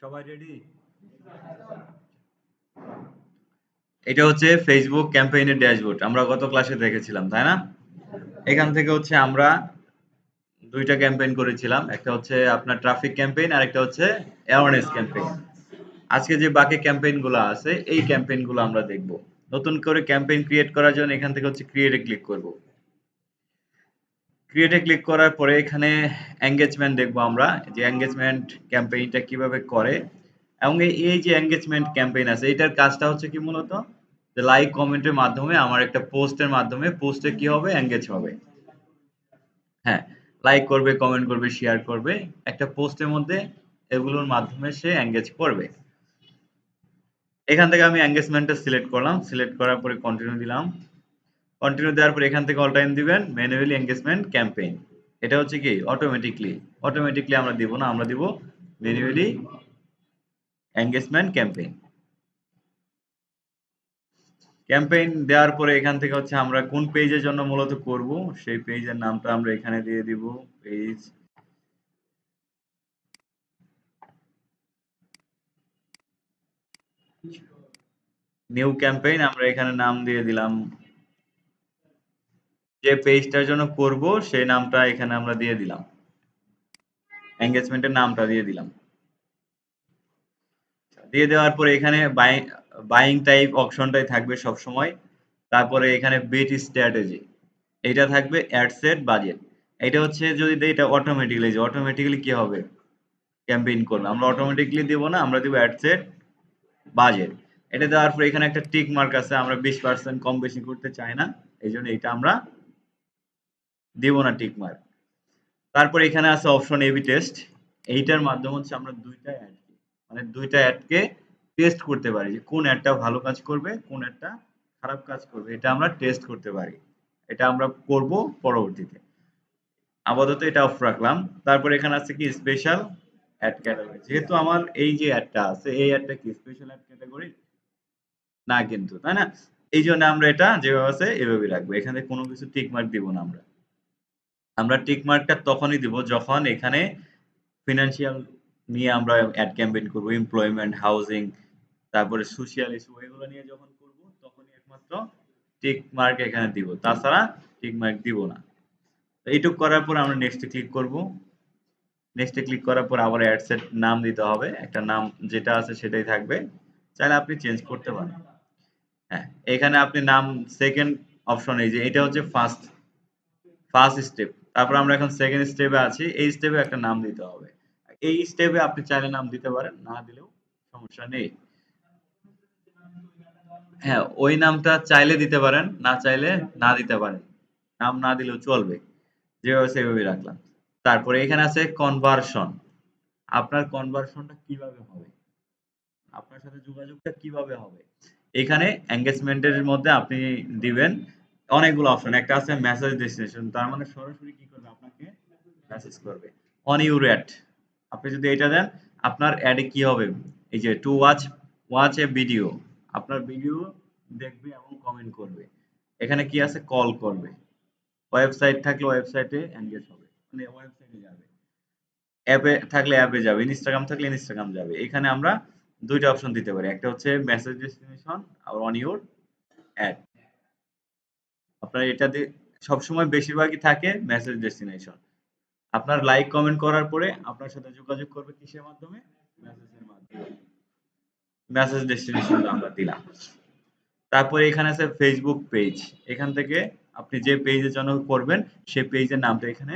সবাই রেডি? এটা হচ্ছে ফেসবুক ক্যাম্পেইনের ড্যাশবোর্ড। আমরা গত ক্লাসে দেখেছিলাম, তাই না? এখান থেকে হচ্ছে আমরা দুইটা ক্যাম্পেইন করেছিলাম। একটা হচ্ছে আপনার ট্রাফিক ক্যাম্পেইন আর একটা হচ্ছে অ্যাওয়ারনেস ক্যাম্পেইন। আজকে যে বাকি ক্যাম্পেইন গুলো আছে এই ক্যাম্পেইন গুলো আমরা দেখব। নতুন করে ক্যাম্পেইন ক্রিয়েট করার জন্য এখান থেকে হচ্ছে ক্রিয়েটে ক্লিক করব। ক্রিয়েটে ক্লিক করার পরে এখানে এঙ্গেজমেন্ট দেখবো আমরা যে এঙ্গেজমেন্ট ক্যাম্পেইনটা কিভাবে করে এবং এই যে এঙ্গেজমেন্ট ক্যাম্পেইন আছে এটার কাজটা হচ্ছে কি মূলত যে লাইক কমেন্টের মাধ্যমে আমার একটা পোস্টের মাধ্যমে পোস্টে কি হবে এঙ্গেজ হবে। হ্যাঁ, লাইক করবে, কমেন্ট করবে, শেয়ার করবে। একটা পোস্টের মধ্যে এগুলোর মাধ্যমে সে এঙ্গেজ করবে। এখান থেকে আমি এঙ্গেজমেন্টটা সিলেক্ট করলাম। সিলেক্ট করার পরে কন্টিনিউ দিলাম। কন্টিনিউ দেওয়ার পরে এখান থেকে অল টাইম দিবেন ম্যানুয়ালি এঙ্গেজমেন্ট ক্যাম্পেইন। এটা হচ্ছে কি অটোমেটিকলি। অটোমেটিকলি আমরা দিব না, আমরা দিব ম্যানুয়ালি এঙ্গেজমেন্ট ক্যাম্পেইন। ক্যাম্পেইন দেওয়ার পরে এখান থেকে হচ্ছে আমরা কোন পেজের জন্য মূলত করব সেই পেজের নামটা আমরা এখানে দিয়ে দিব। পেজ নিউ ক্যাম্পেইন আমরা এখানে নাম দিয়ে দিলাম। যে পেজটার জন্য করব সেই নামটা এখানে আমরা দিয়ে দিলাম। এঙ্গেজমেন্টের নামটা দিয়ে দিলাম। দিয়ে দেওয়ার পরে এখানে বাইং টাইপ অপশনটাই থাকবে সব সময়। তারপরে এখানে বিট স্ট্র্যাটেজি এটা থাকবে অ্যাড সেট বাজেট। এটা হচ্ছে যদি দেই এটা অটোমেটিক্যালি যে অটোমেটিক্যালি কি হবে ক্যাম্পেইন করবে। আমরা অটোমেটিক্যালি দেব না, আমরা দেব অ্যাড সেট বাজেট। এটা দেওয়ার পরে এখানে একটা টিক মার্ক আছে, আমরা 20% কম বেশি করতে চাই না, এই জন্য এটা আমরা দিব না টিক মার্ক। তারপরে এখানে আছে অপশন এবি টেস্ট। এইটার মাধ্যমে হচ্ছে আমরা দুইটা অ্যাড মানে দুইটা অ্যাডকে টেস্ট করতে পারি যে কোন অ্যাডটা ভালো কাজ করবে কোন অ্যাডটা খারাপ কাজ করবে, এটা আমরা টেস্ট করতে পারি। এটা আমরা করব পরবর্তীতে। আপাতত এটা অফ রাখলাম। তারপর এখানে আছে কি স্পেশাল অ্যাড ক্যাটাগরি। যেহেতু আমার এই যে অ্যাডটা আছে এই অ্যাডটা কি স্পেশাল অ্যাড ক্যাটাগরি না কিন্তু, তাই না? এই জন্য আমরা এটা যেভাবে আছে এভাবে রাখবো। এখানে কোনো কিছু টিক মার্ক দিব না আমরা। আমরা টিক মার্কটা তখনই দিব যখন এখানে ফিনান্সিয়াল নিয়ে আমরা অ্যাড ক্যাম্পেইন করব, এমপ্লয়মেন্ট, হাউজিং, তারপরে সোশ্যাল ইস্যু এগুলো নিয়ে যখন করব তখনই একমাত্র টিক মার্ক এখানে দিব। তাছাড়া টিক মার্ক দিব না। তো এইটুক করার পর আমরা নেক্সটে ক্লিক করব। নেক্সটে ক্লিক করার পর আবার অ্যাড সেট নাম দিতে হবে। একটা নাম যেটা আছে সেটাই থাকবে। চাইলে আপনি চেঞ্জ করতে পারেন। হ্যাঁ, এখানে আপনি নাম সেকেন্ড অপশন এই যে এটা হচ্ছে ফার্স্ট স্টেপ। তারপর আমরা এখন সেকেন্ড স্টেপে আছি। এই স্টেপে একটা নাম দিতে হবে। এই স্টেপে আপনি চাইলে নাম দিতে পারেন, না দিলেও সমস্যা নেই। হ্যাঁ, ওই নামটা চাইলে দিতে পারেন, না চাইলে না দিতে পারেন। নাম না দিলেও চলবে। যেভাবে সেভাবেই রাখলাম। তারপরে এখানে আছে কনভার্সন। আপনার কনভার্সনটা কিভাবে হবে? আপনার সাথে যোগাযোগটা কিভাবে হবে? এখানে এনগেজমেন্টের মধ্যে আপনি দিবেন অনেকগুলো অপশন। একটা আছে মেসেজ ডেস্টিনেশন, তার মানে সরাসরি কি করবে আপনাকে মেসেজ করবে। অন ইউর অ্যাড আপনি যদি এটা দেন আপনার অ্যাডে কি হবে এই যে to watch watch A video আপনার ভিডিও দেখবে এবং কমেন্ট করবে। এখানে কি আছে কল করবে। ওয়েবসাইট থাকলে ওয়েবসাইটে এনগেজ হবে, মানে ওয়েবসাইটে যাবে। অ্যাপে থাকলে অ্যাপে যাবে, ইনস্টাগ্রাম থাকলে ইনস্টাগ্রাম যাবে। এখানে আমরা দুইটা অপশন দিতে পারি, একটা হচ্ছে মেসেজ ডেস্টিনেশন আর অন ইউর অ্যাড। আপনার এটাতে সবসময় বেশিরভাগই থাকে মেসেজ ডেস্টিনেশন। আপনার লাইক কমেন্ট করার পরে আপনার সাথে যোগাযোগ করবে কিসের মাধ্যমে মেসেজের মাধ্যমে। মেসেজ ডেস্টিনেশনটা আমরা দিলাম। তারপরে এখানে আছে ফেসবুক পেজ। এখান থেকে আপনি যে পেজের জন্য করবেন সেই পেজের নামটা এখানে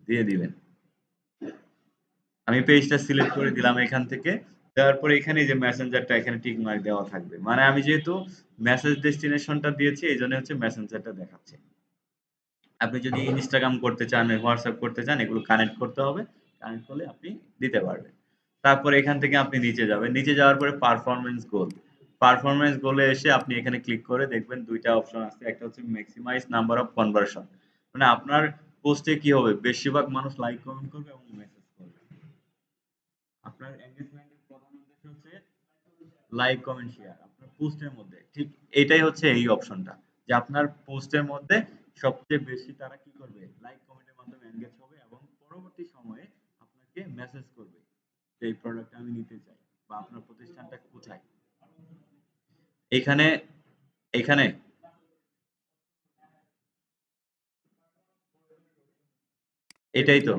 দিয়ে দিবেন। আমি পেজটা সিলেক্ট করে দিলাম এখান থেকে। দেওয়ার পরে এখানে যে মেসেঞ্জারটা এখানে টিক মার্ক দেওয়া থাকবে। মানে আমি যেহেতু মেসেজ ডেস্টিনেশনটা দিয়েছি এইজন্য হচ্ছে মেসেঞ্জারটা দেখাচ্ছে। আপনি যদি ইনস্টাগ্রাম করতে চান, হোয়াটসঅ্যাপ করতে চান এগুলো কানেক্ট করতে হবে। কানেক্ট করলে আপনি দিতে পারবেন। তারপরে এখান থেকে আপনি নিচে যাবেন। নিচে যাওয়ার পরে পারফরম্যান্স গোল। পারফরম্যান্স গোলে এসে আপনি এখানে ক্লিক করে দেখবেন ২ টা অপশন আছে। একটা হচ্ছে ম্যাক্সিমাইজ নাম্বার অফ কনভার্সন। মানে আপনার পোস্টে কি হবে? বেশিরভাগ মানুষ লাইক কমেন্ট করবে এবং মেসেজ করবে। আপনার এনগেজমেন্টের প্রধান উদ্দেশ্য হচ্ছে লাইক কমেন্ট শেয়ার আপনার পোস্টের মধ্যে। ঠিক এটাই হচ্ছে এই অপশনটা। যে আপনার পোস্টের মধ্যে সবচেয়ে বেশি তারা কি করবে? লাইক কমেন্টের মাধ্যমে এনগেজ হবে এবং পরবর্তী সময়ে আপনাকে মেসেজ করবে যে এই প্রোডাক্টটা আমি নিতে চাই। এখানে এখানে এটাই তো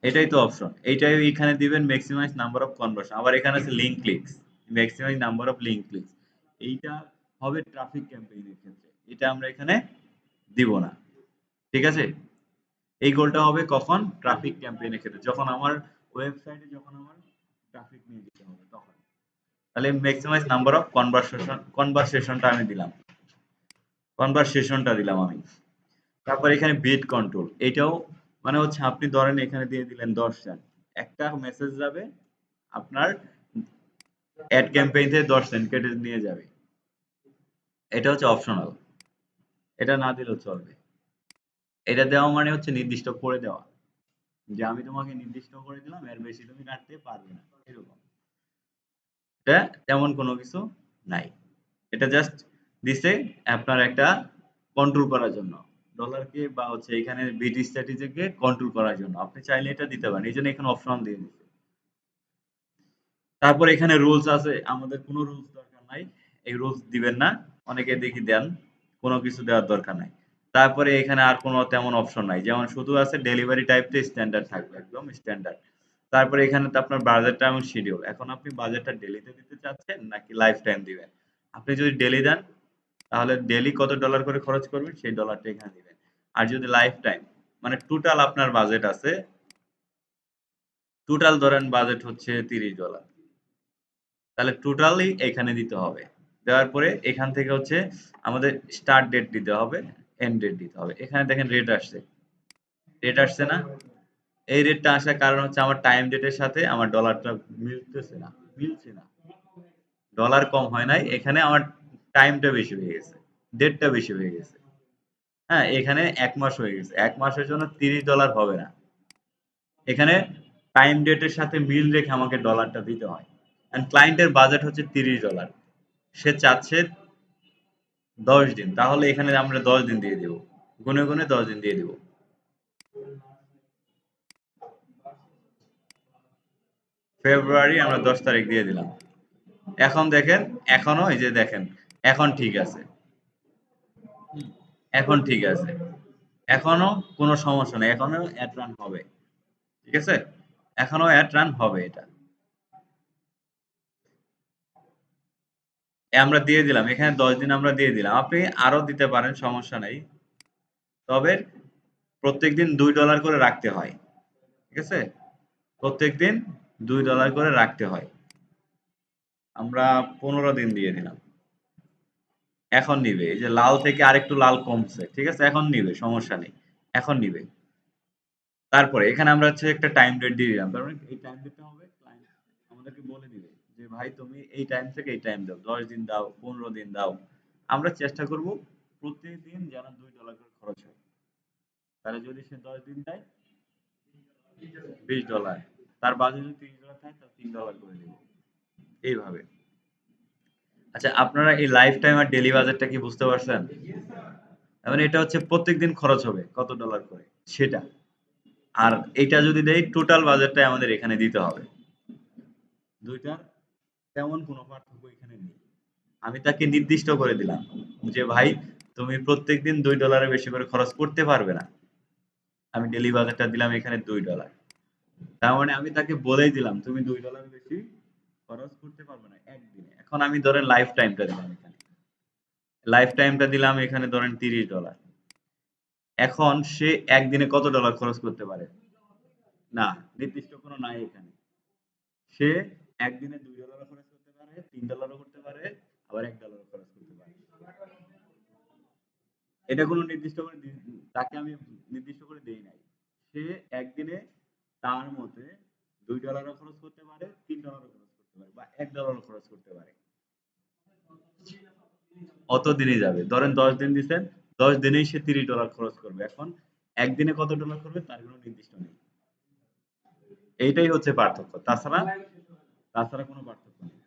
এটাই তো অপশন, এইটাই এখানে দিবেন ম্যাক্সিমাইজ নাম্বার অফ কনভার্সন। আবার এখানে আছে link clicks, maximise number of link clicks. এইটা হবে ট্রাফিক ক্যাম্পেইনের ক্ষেত্রে, এটা আমরা এখানে দিব না। ঠিক আছে, এই গোলটা হবে কখন? ট্রাফিক ক্যাম্পেইনের ক্ষেত্রে, যখন আমার ওয়েবসাইটে যখন আমার ট্রাফিক নিয়ে যেতে হবে তখন। তাহলে ম্যাক্সিমাইজ নাম্বার অফ কনভারসেশনটা আমি দিলাম, কনভারসেশনটা দিলাম আমি। তারপর এখানে বিট কন্ট্রোল, এটাও মানে হচ্ছে আপনি ধরেন এখানে দিয়ে দিলেন 10 সেন্ট, একটা মেসেজ যাবে আপনার অ্যাড ক্যাম্পেইন থেকে 10 সেন্ট কেটে নিয়ে যাবে। এটা হচ্ছে অপশনাল, এটা না দিলেও চলবে। এটা দেওয়া মানে হচ্ছে নির্দিষ্ট করে দেওয়া, যে আমি তোমাকে নির্দিষ্ট করে দিলাম, এর বেশি তুমি কাটতে পারবে না, এরকম। এটা তেমন কোনো কিছু নাই, এটা জাস্ট দিছে আপনার একটা কন্ট্রোল করার জন্য, ডলারকে বা হচ্ছে এখানে বিট স্ট্র্যাটেজিকে কন্ট্রোল করার জন্য। আপনি চাইলে এটা দিতে পারেন, এই জন্য এখানে অপশন দিয়ে দিচ্ছে। তারপর এখানে রুলস আছে, আমাদের কোনো রুলস দরকার নাই, এই রুলস দিবেন না, অনেকে দেখি দেন, কোনো কিছু দেওয়ার দরকার নাই। তারপরে এখানে আর কোনো তেমন অপশন নাই, যেমন শুধু আছে ডেলিভারি টাইপটা স্ট্যান্ডার্ড থাকবে, একদম স্ট্যান্ডার্ড। তারপরে এখানে তো আপনার বাজেটটা এবং শিডিউল, এখন আপনি বাজেটটা ডেলিতে দিতে চাচ্ছেন নাকি লাইফ টাইম দিবেন। আপনি যদি ডেলি দেন তাহলে ডেলি কত ডলার করে খরচ করবেন সেই ডলারটা এখানে দিবেন। আর যদি লাইফ টাইম মানে টোটাল আপনার বাজেট আছে, টোটাল ধরেন বাজেট হচ্ছে $30, তাহলে টোটালি এখানে দিতে হবে। দেওয়ার পরে এখান থেকে হচ্ছে আমাদের স্টার্ট ডেট দিতে হবে, এন্ড ডেট দিতে হবে। এখানে দেখেন রেট আসছে, রেট আসছে না? এই রেটটা আসার কারণ হচ্ছে আমার টাইম ডেটের সাথে আমার ডলারটা মিলতেছে না, মিলছে না। ডলার কম হয় নাই, এখানে আমার টাইমটা বেশি হয়ে গেছে, ডেটটা বেশি হয়ে গেছে। হ্যাঁ, এখানে ১ মাস হয়ে গেছে। ১ মাসের জন্য $30 হবে না। এখানে টাইম ডেটের সাথে মিল রেখে আমাকে ডলারটা দিতে হয়। এন্ড ক্লায়েন্টের বাজেট হচ্ছে $30, সে চাচ্ছে 10 দিন, তাহলে এখানে আমরা 10 দিন দিয়ে দিব, গুনে গুনে 10 দিন দিয়ে দিব। ফেব্রুয়ারি আমরা 10 তারিখ দিয়ে দিলাম। এখন দেখেন, এখনো এই যে দেখেন, এখন ঠিক আছে, এখন ঠিক আছে, এখনো কোনো সমস্যা নেই, এখনো অ্যাড রান হবে। ঠিক আছে, এখনো অ্যাড রান হবে এটা। আমরা দিয়ে দিলাম এখানে 10 দিন আমরা দিয়ে দিলাম, আপনি আরো দিতে পারেন, সমস্যা নেই। তবে প্রত্যেকদিন $2 করে রাখতে হয়। ঠিক আছে, প্রত্যেকদিন $2 করে রাখতে হয়। আমরা 15 দিন দিয়ে দিলাম। এখন নিবে, এই যে লাল থেকে আরেকটু লাল কমছে, ঠিক আছে, এখন নিবে, সমস্যা নেই, এখন নিবে। তারপরে এখানে আমরা হচ্ছে একটা টাইম ডেট দিয়ে দিলাম, তার মানে এই টাইম ডেটটা হবে ক্লায়েন্ট আমাদেরকে বলে দিবে যে ভাই তুমি এই টাইম থেকে এই টাইম দাও, 10 দিন দাও, 15 দিন দাও। আমরা চেষ্টা করব প্রতিদিন যেন $2 করে খরচ হয়। তাহলে যদি সে 10 দিন দেয় $20, তার বাজে যদি $30 থাকে তাহলে $3 করে দেবো, এইভাবে। আচ্ছা, আপনারা এই লাইফ টাইম আর ডেলি বাজেটটা কি বুঝতে পারছেন? মানে এটা হচ্ছে প্রত্যেকদিন খরচ হবে কত ডলার করে সেটা। আর এটা যদি দেই টোটাল বাজেটটাই আমাদের এখানে দিতে হবে। দুইটার তেমন কোনো পার্থক্য এখানে নেই। আমি তাকে নির্দিষ্ট করে দিলাম যে ভাই তুমি প্রত্যেকদিন $2 বেশি করে খরচ করতে পারবে না। আমি ডেলি বাজেটটা দিলাম এখানে $2। তার মানে আমি তাকে বলেই দিলাম তুমি $2 বেশি খরচ করতে পারবে না একদিনে। এখন আমি ধরেন লাইফ টাইমটা দিলাম এখানে, লাইফ টাইমটা দিলাম এখানে ধরেন $30। এখন সে একদিনে কত ডলার খরচ করতে পারে? না, নির্দিষ্ট কোনো নাই এখানে। সে একদিনে $2 খরচ করতে পারে, $3 করতে পারে, আবার $1 খরচ করতে পারে। এটা কোনো নির্দিষ্ট করে তাকে আমি নির্দিষ্ট করে দেই নাই। সে একদিনে তার মতে $2 খরচ করতে পারে, $3 খরচ করতে পারে, বা $1 খরচ করতে পারে। অত দিনই যাবে। ধরেন 10 দিন দিছেন, 10 দিনেই সে $30 খরচ করবে। এখন একদিনে কত ডলার করবে তার কোনো নির্দিষ্ট নেই। এইটাই হচ্ছে পার্থক্য। তাছাড়া কোনো পার্থক্য নেই।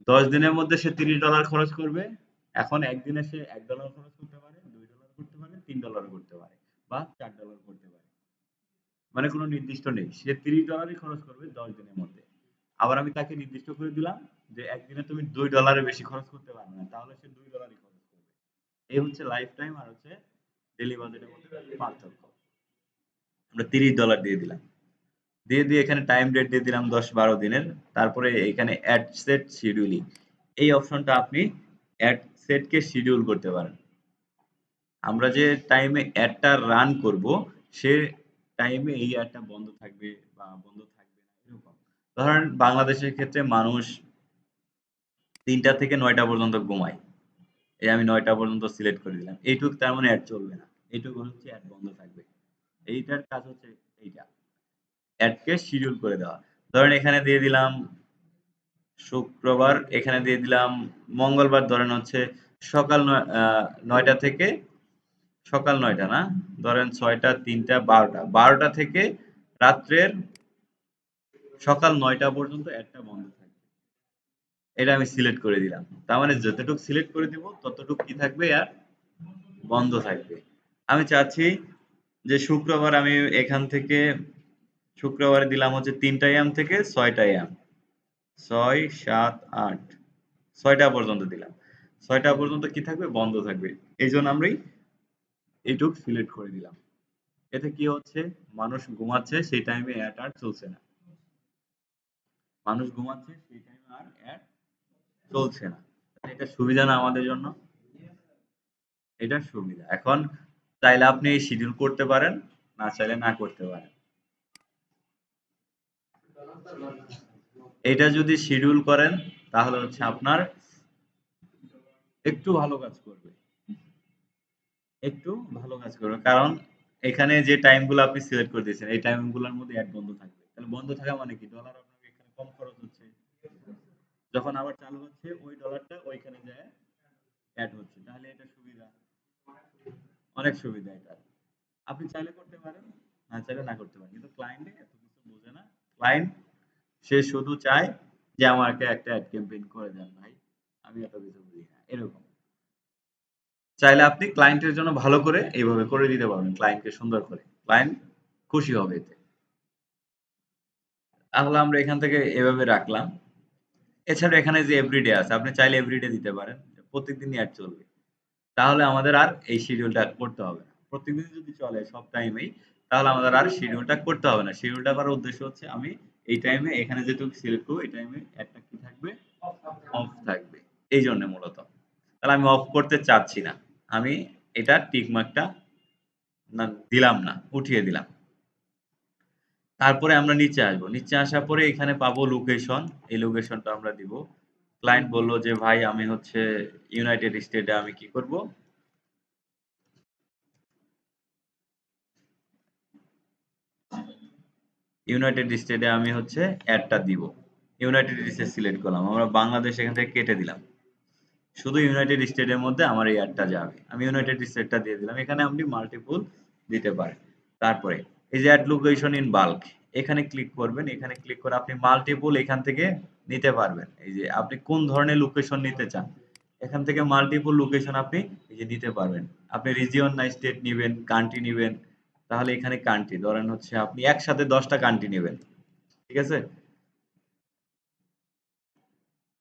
10 দিনের মধ্যে সে $30 খরচ করবে। এখন একদিনে সে $1 খরচ করতে পারে, $2 করতে পারে, $3 করতে পারে, বা $4 করতে পারে। মানে কোনো নির্দিষ্ট নেই। সে $30 খরচ করবে 10 দিনের মধ্যে। আবার আমি তাকে নির্দিষ্ট করে দিলাম যে একদিনে তুমি $2 বেশি খরচ করতে পারবে না, তাহলে সে $2 খরচ করবে। এই হচ্ছে লাইফ টাইম আর হচ্ছে ডেইলি বাজেটের মধ্যে পার্থক্য। আমরা $30 দিয়ে দিলাম, দিয়ে এখানে টাইম রেট দিয়ে দিলাম 10-12 দিনের। তারপরে এখানে অ্যাড সেট শিডিউলিং, এই অপশনটা আপনি অ্যাড সেটকে শিডিউল করতে পারেন। আমরা যে টাইমে অ্যাডটা রান করব, সে টাইমে এই অ্যাডটা বন্ধ থাকবে বা বন্ধ থাকবে না, এরকম। ধরেন বাংলাদেশের ক্ষেত্রে মানুষ 3টা থেকে 9টা পর্যন্ত ঘুমায়। এই আমি 9টা পর্যন্ত সিলেক্ট করে দিলাম। এইটুক তার মানে অ্যাড চলবে না। এইটুকু হচ্ছে অ্যাড বন্ধ থাকবে। এইটার কাজ হচ্ছে এইটা। অ্যাডকে শিডিউল করে দেওয়া। ধরেন এখানে দিয়ে দিলাম শুক্রবার, এখানে দিয়ে দিলাম মঙ্গলবার, ধরেন হচ্ছে সকাল 9টা থেকে সকাল 9টা না, ধরেন 6টা, 3টা, 12টা। 12টা থেকে রাত্রের সকাল 9টা পর্যন্ত অ্যাডটা বন্ধ থাকবে। এটা আমি সিলেক্ট করে দিলাম। তার মানে যতটুকু সিলেক্ট করে দিব ততটুকু কি থাকবে আর বন্ধ থাকবে। আমি চাচ্ছি যে শুক্রবার আমি এখান থেকে শুক্রবারে দিলাম হচ্ছে 3টা এম থেকে 6টা এম, 6, 7, 8, 6টা পর্যন্ত দিলাম। 6টা পর্যন্ত কি থাকবে? বন্ধ থাকবে। এই জন্য আমি এইটুক সিলেক্ট করে দিলাম। এতে কি হচ্ছে? মানুষ ঘুমাচ্ছে সেই টাইমে অ্যাড আর চলছে না। মানুষ ঘুমাচ্ছে সেই টাইমে আর অ্যাড চলছে না। এটা সুবিধা না আমাদের জন্য? এটা সুবিধা। এখন চাইলে আপনি শিডিউল করতে পারেন, না চাইলে না করতে পারেন। এটা যদি শিডিউল করেন তাহলে হচ্ছে আপনার একটু ভালো কাজ করবে। একটু ভালো কাজ করবে। কারণ এখানে যে টাইমগুলো আপনি সিলেক্ট করে দিয়েছেন এই টাইমগুলোর মধ্যে অ্যাড বন্ধ থাকবে। তাহলে বন্ধ থাকা মানে কি? ডলার আপনাকে এখানে কম খরচ হচ্ছে। যখন আবার চালু হচ্ছে ওই ডলারটা ওইখানে যেয়ে এড হচ্ছে। তাহলে এটা সুবিধা। অনেক সুবিধা এটা। আপনি চাইলে করতে পারেন, না চাইলে না করতে পারেন। কিন্তু ক্লায়েন্ট এত কিছু বোঝে না। ক্লায়েন্ট সে শুধু চায় যে আমাকে একটা অ্যাড ক্যাম্পেইন করে দেন ভাই। আমি এত কিছু বুঝি না। এরকম। চাইলে আপনি ক্লায়েন্টের জন্য ভালো করে এইভাবে করে দিতে পারবেন। ক্লায়েন্টকে সুন্দর করে। ক্লায়েন্ট খুশি হবে এতে। তাহলে আমরা এখান থেকে এভাবে রাখলাম। এছাড়া এখানে যে এভরিডে আছে, আপনি চাইলে এভরিডে দিতে পারেন। প্রত্যেকদিনই অ্যাড চলবে। তাহলে আমাদের আর এই শিডিউলটা করতে হবে না। প্রত্যেকদিন যদি চলে সব টাইমেই, তাহলে আমাদের আর শিডিউলটা করতে হবে না। শিডিউলটা করার উদ্দেশ্য হচ্ছে আমি এই টাইমে এখানে যেটুকু সিলেক্ট করবো এই টাইমে একটা কি থাকবে? অফ থাকবে। এই জন্য মূলত। তাহলে আমি অফ করতে চাচ্ছি না। আমি এটা টিক মার্কটা না দিলাম না, উঠিয়ে দিলাম। তারপরে আমরা নিচে আসবো। নিচে আসার পরে এখানে পাবো লোকেশন। এই লোকেশনটা আমরা দিব। ক্লায়েন্ট বলল যে ভাই আমি হচ্ছে ইউনাইটেড স্টেটে আমি কি করব? ইউনাইটেড স্টেটে আমি হচ্ছে অ্যাডটা দিব। ইউনাইটেড স্টেট সিলেক্ট করলাম। আমরা বাংলাদেশ এখান থেকে কেটে দিলাম। শুধু ইউনাইটেড স্টেটের মধ্যে আমার এই অ্যাডটা যাবে। আমি ইউনাইটেড স্টেটটা দিয়ে দিলাম। এখানে আপনি মাল্টিপল দিতে পারেন। তারপরে এই যে অ্যাড লোকেশন ইন বাল্ক, এখানে ক্লিক করবেন। এখানে ক্লিক করে আপনি মাল্টিপল এখান থেকে নিতে পারবেন। এই যে আপনি কোন ধরনের লোকেশন নিতে চান, এখান থেকে মাল্টিপল লোকেশন আপনি এই যে নিতে পারবেন। আপনি রিজিয়ন না স্টেট নিবেন, কান্ট্রি নিবেন, তাহলে এখানে কান্ট্রি ধরেন হচ্ছে আপনি একসাথে 10টা কান্ট্রি নেবেন। ঠিক আছে?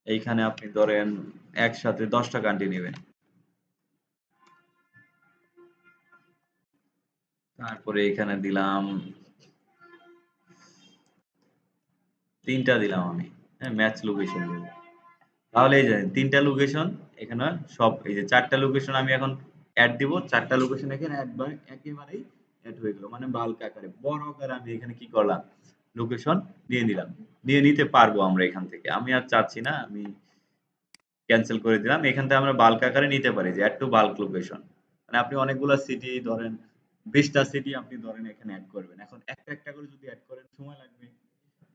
এইখানে আপনি ধরেন একসাথে 10টা কান্ট্রি নেবেন। তারপরে এখানে দিলাম 3টা দিলাম আমি। হ্যাঁ, ম্যাচ লোকেশন দেব। তাহলে এই যে 3টা লোকেশন এখানে সব এই যে 4টা লোকেশন আমি এখন অ্যাড দিব। 4টা লোকেশন এখানে একেবারেই অ্যাড হয়ে গেল। মানে বাল্ক আকারে বড় আকারে আমি এখানে কি করলাম? লোকেশন দিয়ে নিলাম। দিয়ে নিতে পারবো আমরা এখান থেকে। আমি আর চাচ্ছি না। আমি ক্যানসেল করে দিলাম। এখান থেকে আমরা বাল্ক আকারে নিতে পারি যে অ্যাড টু বাল্ক লোকেশন। মানে আপনি অনেকগুলা সিটি ধরেন 20টা সিটি আপনি ধরেন এখানে এড করবেন। এখন একটা একটা করে যদি এড করেন সময় লাগবে।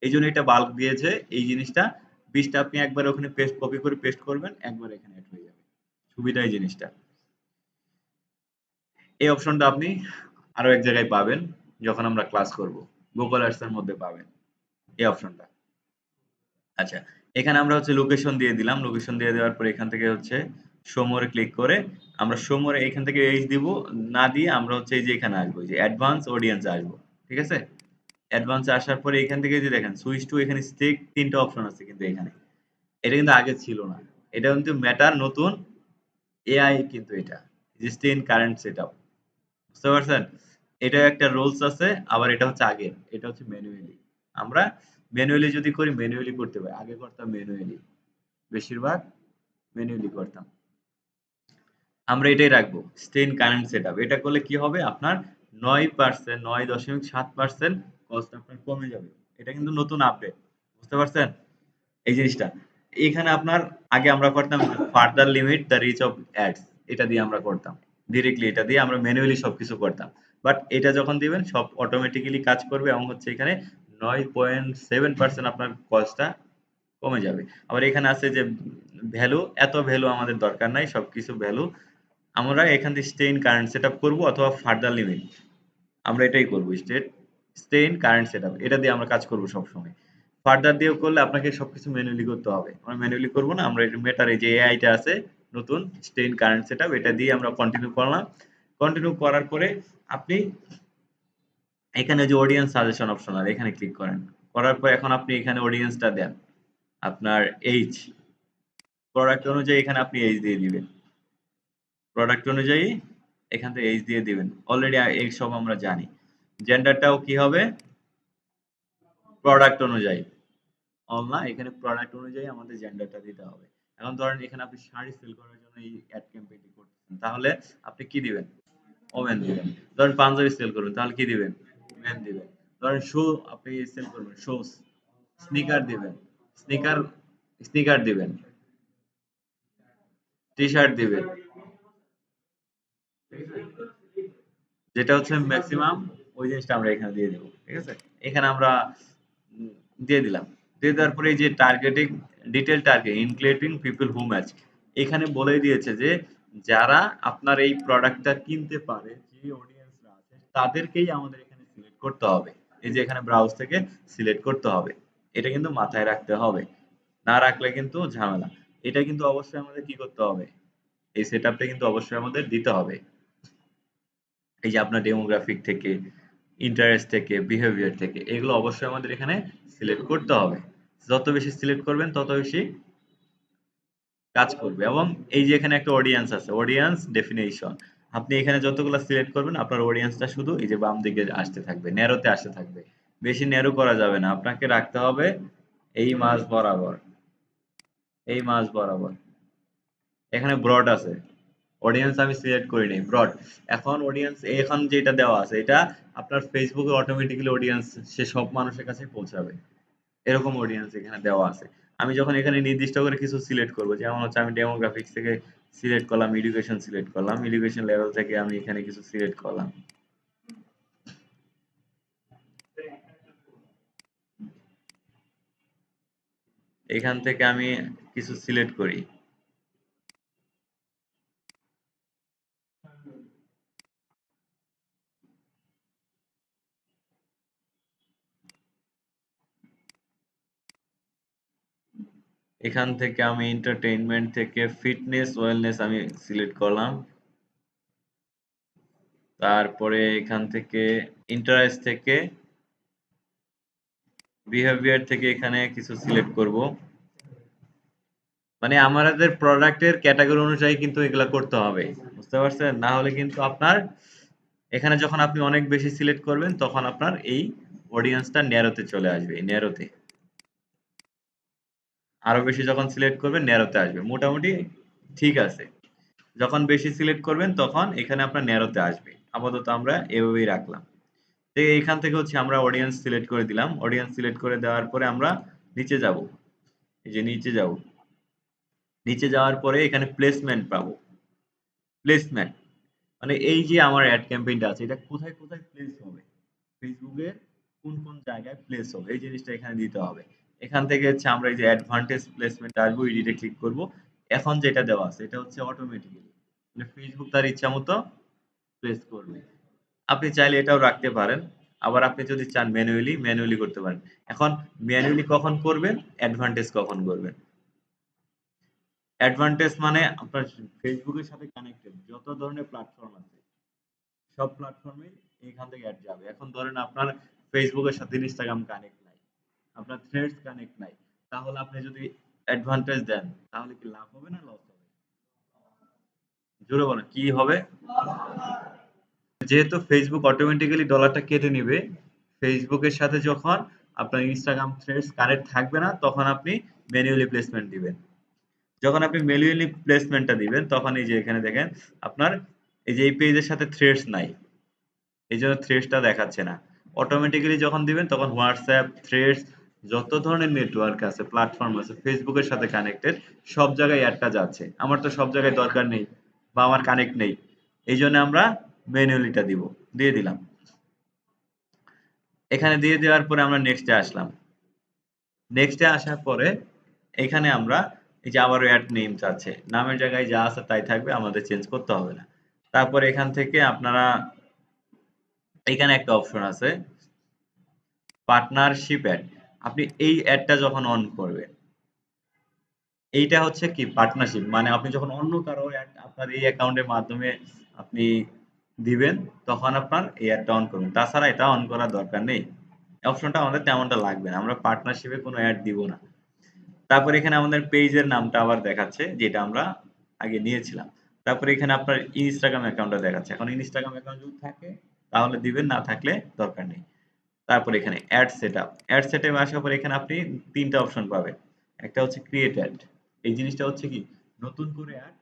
এইজন্য এটা বাল্ক দিয়েছে। এই জিনিসটা 20টা আপনি একবার ওখানে পেস্ট কপি করে পেস্ট করবেন, একবার এখানে এড হয়ে যাবে। সুবিধা এই জিনিসটা। এই অপশনটা আপনি আরো এক জায়গায় পাবেন যখন আমরা ক্লাস করব। গুগল অ্যাডস এর মধ্যে পাবেন এই অপশনটা। আচ্ছা, এখানে আমরা হচ্ছে লোকেশন দিয়ে দিলাম। লোকেশন দিয়ে দেওয়ার পরে এখান থেকে হচ্ছে শো মোরে ক্লিক করে আমরা শো মোরে এখান থেকে এইচ দিব। না দিয়ে আমরা হচ্ছে এই যে এখানে আসবো, এই যে অ্যাডভান্স অডিয়েন্স আসবো। ঠিক আছে? অ্যাডভান্স এ আসার পরে এখান থেকে যে দেখেন সুইচ টু এখানে স্টিক 3টা অপশন আছে কিন্তু এখানে। এটা কিন্তু আগে ছিল না। এটা কিন্তু মেটার নতুন এআই কিন্তু এটা। Stay in current setup. বুঝতে পারছেন? এটা একটা রুলস আছে, আবার এটা হচ্ছে আগের। এটা হচ্ছে ম্যানুয়ালি। আমরা ম্যানুয়ালি যদি করি ম্যানুয়ালি করতে পারি। আগে করতাম ম্যানুয়ালি। বেশিরভাগ ম্যানুয়ালি করতাম। আমরা এটাই রাখবো। Stay in current setup. এটা করলে কি হবে? আপনার 9%, 9.7% কস্ট আপনার কমে যাবে। এটা কিন্তু নতুন আপডেট। বুঝতে পারছেন? এই জিনিসটা। এখানে আপনার আগে আমরা করতাম further limit the reach of ads. এটা দিয়ে আমরা করতাম। ডিরেক্টলি এটা দিয়ে আমরা ম্যানুয়ালি সবকিছু করতাম। বাট এটা যখন দিবেন সব অটোমেটিক্যালি কাজ করবে এবং হচ্ছে এখানে 9.7% আপনার কস্টটা কমে যাবে। আবার এখানে আছে যে ভ্যালু, এত ভ্যালু আমাদের দরকার নাই। সবকিছু ভ্যালু আমরা এখান থেকে স্টে ইন কারেন্ট সেটআপ করব অথবা ফার্দার লিমিট। আমরা এটাই করব। Stay in current setup. এটা দিয়ে আমরা কাজ করব সবসময়। ফার্দার দিয়েও করলে আপনাকে সবকিছু ম্যানুয়ালি করতে হবে। আমরা ম্যানুয়ালি করব না। আমরা এটা মেটার এই যে এআইটা আছে নতুন স্টে ইন কারেন্ট সেটআপ, এটা দিয়ে আমরা কন্টিনিউ করলাম। কন্টিনিউ করার পরে আপনি এখানে যে অডিয়েন্স সাজেশন অপশন আছে এখানে ক্লিক করেন। করার পর এখন আপনি এখানে অডিয়েন্সটা দেন। আপনার এইজ, প্রোডাক্ট অনুযায়ী এখানে আপনি এইজ দিয়ে দিবেন। প্রোডাক্ট অনুযায়ী এখান থেকে এইচ দিয়ে দিবেন। অলরেডি এই সব আমরা জানি। জেন্ডারটাও কি হবে? প্রোডাক্ট অনুযায়ী। অল না, এখানে প্রোডাক্ট অনুযায়ী আমাদের জেন্ডারটা দিতে হবে। এখন ধরেন এখানে আপনি শাড়ি সেল করার জন্য এই অ্যাড ক্যাম্পেইনটি করতেছেন। তাহলে আপনি কি দিবেন? ওমেন দিবেন। ধরেন পাঞ্জাবি সেল করবেন তাহলে কি দিবেন? মেন দিবেন। ধরেন শু আপনি সেল করবেন, শুজ। স্নিকার দিবেন। স্নিকার স্নিকার দিবেন। টি-শার্ট দিবেন। ঠিক আছে? যেটা হচ্ছে ম্যাক্সিমাম ওই জিনিসটা আমরা এখানে দিয়ে দেবো। ঠিক আছে? এখানে আমরা উম, দিয়ে দিলাম। দিয়ে দেওয়ার পরে এই যে targeting, detail target including people who match, এখানে বলেই দিয়েছে যে যারা আপনার এই প্রোডাক্টটা কিনতে পারে, যে অডিয়েন্সরা আছে তাদেরকেই আমাদের এখানে সিলেক্ট করতে হবে। এই যে এখানে ব্রাউজ থেকে সিলেক্ট করতে হবে। এটা কিন্তু মাথায় রাখতে হবে। না রাখলে কিন্তু ঝামেলা। এটা কিন্তু অবশ্যই আমাদের কি করতে হবে? এই সেটআপটা কিন্তু অবশ্যই আমাদের দিতে হবে। এই যে আপনার ডেমোগ্রাফিক থেকে, ইন্টারেস্ট থেকে, বিহেভিয়ার থেকে, এগুলো অবশ্যই আমাদের এখানে সিলেক্ট করতে হবে। যত বেশি সিলেক্ট করবেন তত বেশি কাজ করবে। এবং এই যে এখানে একটা অডিয়েন্স আছে, অডিয়েন্স ডেফিনেশন, আপনি এখানে যতগুলো সিলেক্ট করবেন আপনার অডিয়েন্সটা শুধু এই যে বাম দিকে আসতে থাকবে, ন্যারোতে আসতে থাকবে। বেশি ন্যারো করা যাবে না, আপনাকে রাখতে হবে এই মাঝ বরাবর, এই মাঝ বরাবর। এখানে ব্রড আছে, অডিয়েন্স আমি সিলেক্ট করি নাই, ব্রড। এখন অডিয়েন্স এখন যেটা দেওয়া আছে এটা আপনার ফেসবুকে অটোমেটিক্যালি অডিয়েন্স সে সব মানুষের কাছে পৌঁছাবে। এরকম অডিয়েন্স এখানে দেওয়া আছে। আমি যখন এখানে নির্দিষ্ট করে কিছু সিলেক্ট করব, যেমন হচ্ছে আমি ডেমোগ্রাফিক্স থেকে সিলেক্ট করলাম, এডুকেশন সিলেক্ট করলাম, এডুকেশন লেভেল থেকে আমি এখানে কিছু সিলেক্ট করলাম। এখান থেকে আমি কিছু সিলেক্ট করি। এখান থেকে আমি এন্টারটেইনমেন্ট থেকে ফিটনেস ওয়েলনেস আমি সিলেক্ট করলাম। তারপরে এখান থেকে ইন্টারেস্ট থেকে, বিহেভিয়ার থেকে এখানে কিছু সিলেক্ট করব। মানে আমাদের প্রোডাক্টের ক্যাটাগরি অনুযায়ী কিন্তু এগুলা করতে হবে। বুঝতে পারছেন? না হলে কিন্তু আপনার এখানে যখন আপনি অনেক বেশি সিলেক্ট করবেন তখন আপনার এই অডিয়েন্সটা ন্যারোতে চলে আসবে, ন্যারোতে। আরো বেশি যখন সিলেক্ট করবেন ন্যারোতে আসবে। মোটামুটি ঠিক আছে। যখন বেশি সিলেক্ট করবেন তখন এখানে আপনার ন্যারোতে আসবে। আপাতত আমরা এভাবেই রাখলাম। তো এইখান থেকে হচ্ছে আমরা অডিয়েন্স সিলেক্ট করে দিলাম। অডিয়েন্স সিলেক্ট করে দেওয়ার পরে আমরা নিচে যাব। এই যে নিচে যাব। নিচে যাওয়ার পরে এখানে প্লেসমেন্ট পাবো। প্লেসমেন্ট মানে এই যে আমার অ্যাড ক্যাম্পেইনটা আছে এটা কোথায় কোথায় প্লেস হবে, ফেসবুকে কোন কোন জায়গায় প্লেস হবে এই জিনিসটা এখানে দিতে হবে। এখান থেকে হচ্ছে আমরা এই যে অ্যাডভান্টেজ প্লেসমেন্ট আসবো, এডিটে ক্লিক করব। এখন যেটা দেওয়া আছে এটা হচ্ছে অটোমেটিক্যালি মানে ফেসবুক তার ইচ্ছা মতো প্লেস করবে। আপনি চাইলে এটাও রাখতে পারেন। আবার আপনি যদি চান ম্যানুয়ালি, ম্যানুয়ালি করতে পারেন। এখন ম্যানুয়ালি কখন করবেন, অ্যাডভান্টেজ কখন করবেন? অ্যাডভান্টেজ মানে আপনার ফেসবুকের সাথে কানেক্টেড যত ধরনের প্ল্যাটফর্ম আছে সব প্ল্যাটফর্মে এখান থেকে অ্যাড যাবে। এখন ধরেন আপনার ফেসবুকের সাথে ইনস্টাগ্রাম কানেক্ট নাই, আপনার থ্রেডস কানেক্ট নাই, তাহলে আপনি যদি অ্যাডভান্টেজ দেন, তাহলে কি লাভ হবে না লস হবে? জোরে বলেন কি হবে? যেহেতু ফেসবুক অটোমেটিক্যালি ডলারটা কেটে নিবে, ফেসবুকের সাথে যখন আপনার ইনস্টাগ্রাম থ্রেডস কানেক্ট থাকবে না, তখন আপনি ম্যানুয়ালি প্লেসমেন্ট দিবেন। যখন আপনি ম্যানুয়ালি প্লেসমেন্টটা দিবেন, তখন এই যে এখানে দেখেন আপনার এই যে এই পেজের সাথে থ্রেডস নাই, এই জন্য থ্রেডসটা দেখাচ্ছে না। অটোমেটিক্যালি যখন দিবেন তখন হোয়াটসঅ্যাপ, থ্রেডস, যত ধরনের নেটওয়ার্ক আছে, প্ল্যাটফর্ম আছে ফেসবুকের সাথে কানেক্টেড, সব জায়গায় অ্যাডটা যাচ্ছে। আমার তো সব জায়গায় দরকার নেই বা আমার কানেক্ট নেই, এই জন্য আমরা ম্যানুয়ালিটা দিব, দিয়ে দিলাম। এখানে দিয়ে দেওয়ার পরে আমরা নেক্সটে আসলাম। নেক্সটে আসার পরে এখানে আমরা এই যে আবারও অ্যাড নেম চাচ্ছে, নামের জায়গায় যা আছে তাই থাকবে, আমাদের চেঞ্জ করতে হবে না। তারপর এখান থেকে আপনারা এখানে একটা অপশন আছে পার্টনারশিপ অ্যাড। আপনি এই অ্যাডটা যখন অন করবেন, এইটা হচ্ছে কি পার্টনারশিপ, মানে আপনি যখন অন্য কারো অ্যাড আপনার এই অ্যাকাউন্টের মাধ্যমে আপনি দিবেন, তখন আপনার এই অ্যাডটা অন করবেন, তাছাড়া এটা অন করার দরকার নেই। অপশনটা আমাদের তেমনটা লাগবে না, আমরা পার্টনারশিপে কোনো অ্যাড দিব না। তারপর এখানে আমাদের পেজের নামটা আবার দেখাচ্ছে, যেটা আমরা আগে নিয়েছিলাম। তারপরে এখানে আপনার ইনস্টাগ্রাম অ্যাকাউন্টটা দেখাচ্ছে, এখন ইনস্টাগ্রাম অ্যাকাউন্ট যদি থাকে তাহলে দিবেন, না থাকলে দরকার নেই। তারপর এখানে অ্যাড সেটআপ, অ্যাড সেটআপে আসার পর এখানে আপনি তিনটা অপশন পাবেন। একটা হচ্ছে ক্রিয়েট অ্যাড, এই জিনিসটা হচ্ছে কি নতুন করে অ্যাড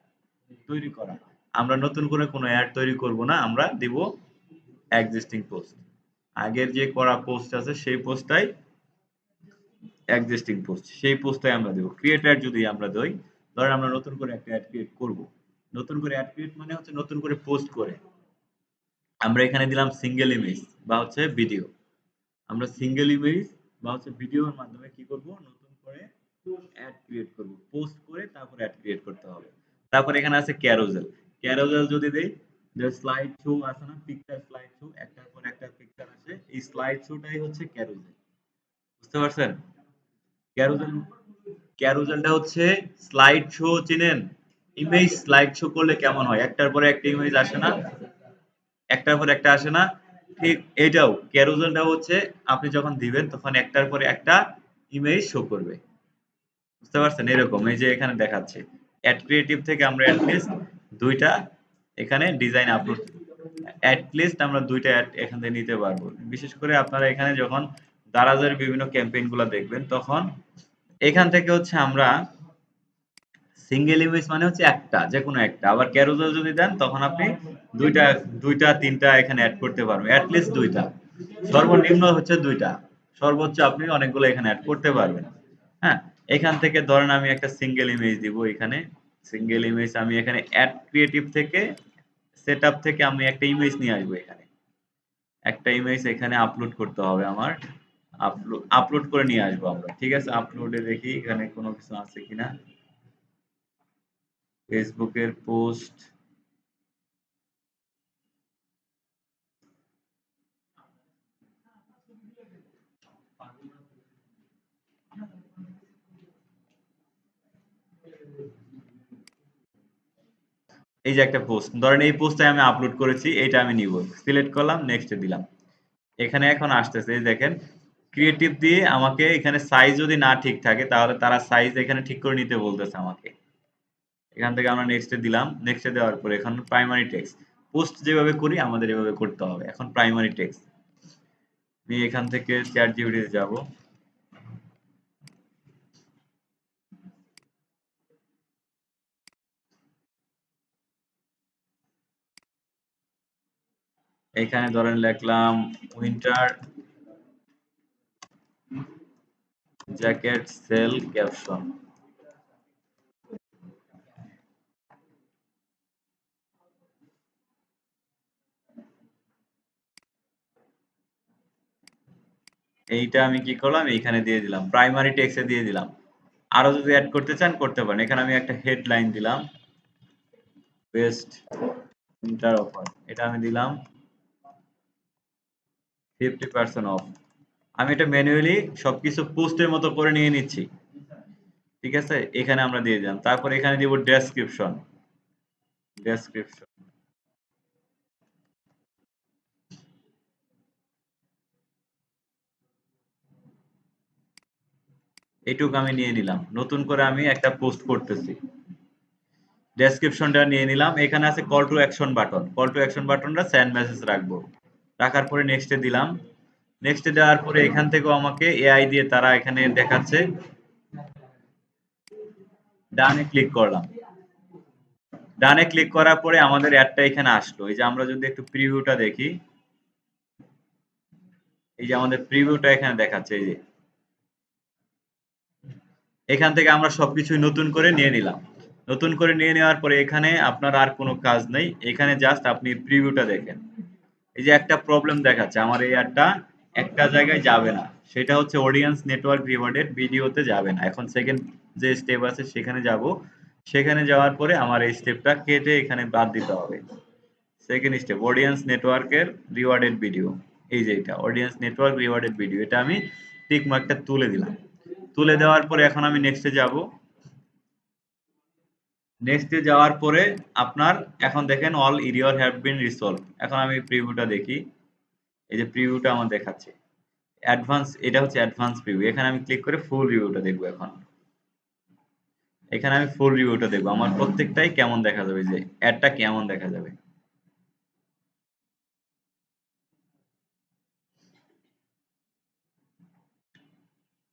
তৈরি করা। আমরা নতুন করে কোনো অ্যাড তৈরি করব না, আমরা দিব এক্সিস্টিং পোস্ট, আগের যে করা পোস্ট আছে সেই পোস্টটাই এক্সিস্টিং পোস্ট, সেই পোস্টটাই আমরা দেব। ক্রিয়েট অ্যাড যদি আমরা দেই, ধরেন আমরা নতুন করে একটা অ্যাড ক্রিয়েট করব, নতুন করে অ্যাড ক্রিয়েট মানে হচ্ছে নতুন করে পোস্ট করে আমরা এখানে দিলাম সিঙ্গেল ইমেজ বা হচ্ছে ভিডিও। আমরা সিঙ্গেল ইমেজ বা হচ্ছে ভিডিওর মাধ্যমে কি করব, নতুন করে অ্যাড ক্রিয়েট করব, পোস্ট করে তারপর অ্যাড ক্রিয়েট করতে হবে। তারপর এখানে আছে ক্যারোজেল, ক্যারোজেল যদি দেই, যে স্লাইড শো আছে না, পিকচার স্লাইড শো, একটার পর একটা পিকচার আসে, এই স্লাইড শোটাই হচ্ছে ক্যারোজেল। বুঝতে পারছেন? ক্যারোজেল, ক্যারোজেলটা হচ্ছে স্লাইড শো, চিনেন? ইমেজ স্লাইড শো করলে কেমন হয়, একটার পরে একটা ইমেজ আসে না, একটার পর একটা আসে না, ঠিক এটাও ক্যারোজেলটা হচ্ছে আপনি যখন দিবেন তখন একটার পরে একটা ইমেজ শো করবে। বুঝতে পারছেন? এরকম এই যে এখানে দেখাচ্ছে অ্যাড ক্রিয়েটিভ থেকে আমরা অ্যাটলিস্ট দুইটা এখানে ডিজাইন আপলোড, অ্যাটলিস্ট আমরা দুইটা অ্যাড এখান থেকে নিতে পারবো। বিশেষ করে আপনারা এখানে যখন দারাজের বিভিন্ন ক্যাম্পেইন গুলা দেখবেন, তখন এখান থেকে হচ্ছে আমরা সিঙ্গেল ইমেজ মানে হচ্ছে একটা, যেকোনো একটা, আবার ক্যারোজেল যদি দেন তখন আপনি দুইটা, দুইটা তিনটা এখানে অ্যাড করতে পারবেন, অ্যাটলিস্ট দুইটা, সর্বনিম্ন হচ্ছে দুইটা, সর্বোচ্চ আপনি অনেকগুলো এখানে অ্যাড করতে পারবেন। হ্যাঁ, এখান থেকে ধরেন আমি একটা সিঙ্গেল ইমেজ দিব এখানে, সিঙ্গেল ইমেজ আমি এখানে অ্যাড ক্রিয়েটিভ থেকে সেটআপ থেকে আমি একটা ইমেজ নিয়ে আসবো এখানে, একটা ইমেজ এখানে আপলোড করতে হবে আমার, আপলোড আপলোড করে নিয়ে আসবো আমরা। ঠিক আছে, আপলোডে দেখি এখানে কোনো কিছু আছে কিনা, ফেসবুকের পোস্ট, এই যে একটা পোস্ট, ধরেন এই পোস্টটা আমি আপলোড করেছি, এটা আমি নিব, সিলেক্ট করলাম, নেক্সটে দিলাম। এখানে এখন আসতেছে, এই দেখেন ক্রিয়েটিভ দিয়ে আমাকে এখানে সাইজ যদি না ঠিক থাকে তাহলে তারা সাইজ এখানে ঠিক করে নিতে বলতেছে আমাকে। এখান থেকে আমরা নেক্সটে দিলাম, নেক্সটে দেওয়ার পরে এখন প্রাইমারি টেক্সট, পোস্ট যেভাবে করি আমাদের এভাবে করতে হবে। এখন প্রাইমারি টেক্সট আমি এখান থেকে চ্যাট জিপিটিতে যাব, এখানে ধরেন লিখলাম উইন্টার জ্যাকেট সেল ক্যাপশন। এইটা আমি কি করলাম, এইখানে দিয়ে দিলাম, প্রাইমারি টেক্সটে দিয়ে দিলাম। আরো যদি অ্যাড করতে চান করতে পারেন, এখানে আমি একটা হেডলাইন দিলাম, বেস্ট উইন্টার অফার, এটা আমি দিলাম 50% অফ। আমি এটা ম্যানুয়ালি সবকিছু পোস্টের মতো করে নিয়ে নিচ্ছি। ঠিক আছে, এখানে আমরা দিয়ে দিলাম, তারপর এখানে দিব ডেসক্রিপশন, ডেসক্রিপশন, এইটুকু আমি নিয়ে নিলাম, নতুন করে আমি একটা পোস্ট করতেছি, ডেসক্রিপশনটা নিয়ে নিলাম, এখানে আছে call to action button, call to action বাটনটা সেন্ড মেসেজ রাখবো, রাখার পরে নেক্সটে দিলাম, নেক্সটে দেওয়ার পরে এখান থেকেও আমাকে এআই দিয়ে তারা এখানে দেখাচ্ছে, ডানে ক্লিক করলাম, ডানে ক্লিক করার পরে আমাদের অ্যাডটা এখানে আসলো, এই যে আমরা যদি একটু প্রিভিউটা দেখি, এই যে আমাদের প্রিভিউটা এখানে দেখাচ্ছে, এই যে এখান থেকে আমরা সবকিছুই নতুন করে নিয়ে নিলাম, নতুন করে নিয়ে নেওয়ার পরে এখানে আপনার আর কোনো কাজ নেই, এখানে জাস্ট আপনি প্রিভিউটা দেখেন, এই যে একটা প্রবলেম দেখাচ্ছে আমার এই অ্যাডটা একটা জায়গায় যাবে না, সেটা হচ্ছে অডিয়েন্স নেটওয়ার্ক রিওয়ার্ডেড ভিডিওতে যাবে না, এখন সেকেন্ড যে স্টেপ আছে সেখানে যাব, সেখানে যাওয়ার পরে আমার এই স্টেপটা কেটে এখানে বাদ দিতে হবে, সেকেন্ড স্টেপ অডিয়েন্স নেটওয়ার্কের রিওয়ার্ডেড ভিডিও, এই যে এটা অডিয়েন্স নেটওয়ার্ক রিওয়ার্ডেড ভিডিও, এটা আমি টিক মার্কটা তুলে দিলাম, তুলে দেওয়ার পরে এখন আমি নেক্সটে যাব, নেক্সটে যাওয়ার পরে আপনার এখন দেখেন অল ইরিয়র হ্যাভ বিন রিসলভ, এখন আমি প্রিভিউটা দেখি, এই যে প্রিভিউটা আমার দেখাচ্ছে অ্যাডভান্স, এটা হচ্ছে অ্যাডভান্স প্রিভিউ, এখানে আমি ক্লিক করে ফুল রিভিউটা দেখবো, এখন এখানে আমি ফুল রিভিউটা দেখবো আমার প্রত্যেকটাই কেমন দেখা যাবে, যে অ্যাডটা কেমন দেখা যাবে,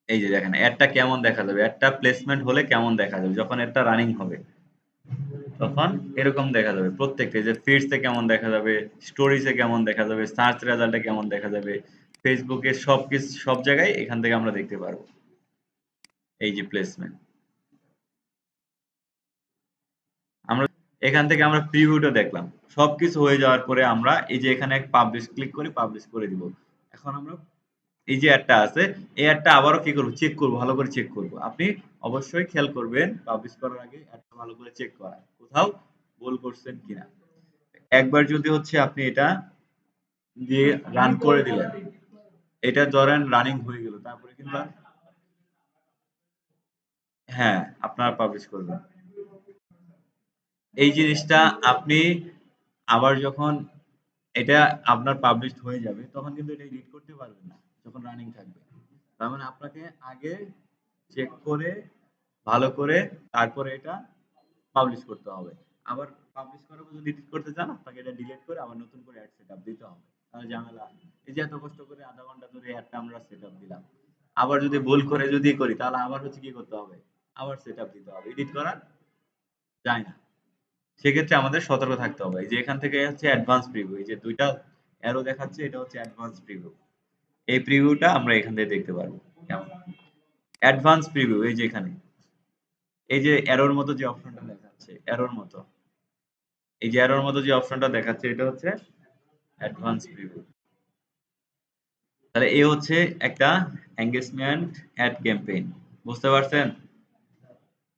এই যে দেখেন অ্যাডটা কেমন দেখা যাবে, অ্যাডটা প্লেসমেন্ট হলে কেমন দেখা যাবে, যখন অ্যাডটা রানিং হবে তখন এরকম দেখা যাবে প্রত্যেকটা, যে ফিডসে কেমন দেখা যাবে, স্টোরিজে কেমন দেখা যাবে, সার্চ রেজাল্টে কেমন দেখা যাবে, ফেসবুকে সব কিছু সব জায়গায় এখান থেকে আমরা দেখতে পারবো, এই যে প্লেসমেন্ট, আমরা এখান থেকে আমরা প্রিভিউটা দেখলাম, সবকিছু হয়ে যাওয়ার পরে আমরা এই যে এখানে পাবলিশ ক্লিক করে পাবলিশ করে দিব, এখন আমরা এই যে অ্যাডটা আছে এই অ্যাডটা আবারও কি করবো, চেক করবো, ভালো করে চেক করবো, আপনি অবশ্যই খেয়াল করবেন পাবলিশ করার আগে অ্যাডটা ভালো করে চেক করা, কোথাও ভুল করছেন কিনা, একবার যদি হচ্ছে আপনি এটা দিয়ে রান করে দিলেন, এটা ধরেন রানিং হয়ে গেল, তারপরে কিন্তু হ্যাঁ আপনারা পাবলিশ করবেন, এই জিনিসটা আপনি আবার যখন এটা আপনার পাবলিশড হয়ে যাবে তখন কিন্তু এটা এডিট করতে পারবেন না, যখন রানিং থাকবে, তার মানে আপনাকে আগে চেক করে ভালো করে তারপরে এটা পাবলিশ করতে হবে, আবার পাবলিশ করার পর যদি এডিট করতে চান আপনাকে এটা ডিলিট করে আবার নতুন করে অ্যাড সেটআপ দিতে হবে, তাহলে ঝামেলা, এই যে এত কষ্ট করে আধা ঘন্টা ধরে অ্যাডটা আমরা সেটআপ দিলাম, আবার যদি ভুল করে যদি করি তাহলে আবার হচ্ছে কি করতে হবে, আবার সেটআপ দিতে হবে, এডিট করা যায় না, সেক্ষেত্রে আমাদের সতর্ক থাকতে হবে, এই যে এখান থেকে হচ্ছে অ্যাডভান্স প্রিভিউ, এই যে দুইটা অ্যারো দেখাচ্ছে এটা হচ্ছে অ্যাডভান্স প্রিভিউ, এই প্রিভিউটা আমরা এখান থেকে দেখতে পারবো কেমন, অ্যাডভান্স প্রিভিউ, এই যে এখানে এই যে অ্যারোর মতো যে অপশনটা দেখাচ্ছে, অ্যারোর মতো, এই যে অ্যারোর মতো যে অপশনটা দেখাচ্ছে এটা হচ্ছে অ্যাডভান্স প্রিভিউ, তাহলে এই হচ্ছে একটা এঙ্গেজমেন্ট অ্যাড ক্যাম্পেইন, বুঝতে পারছেন,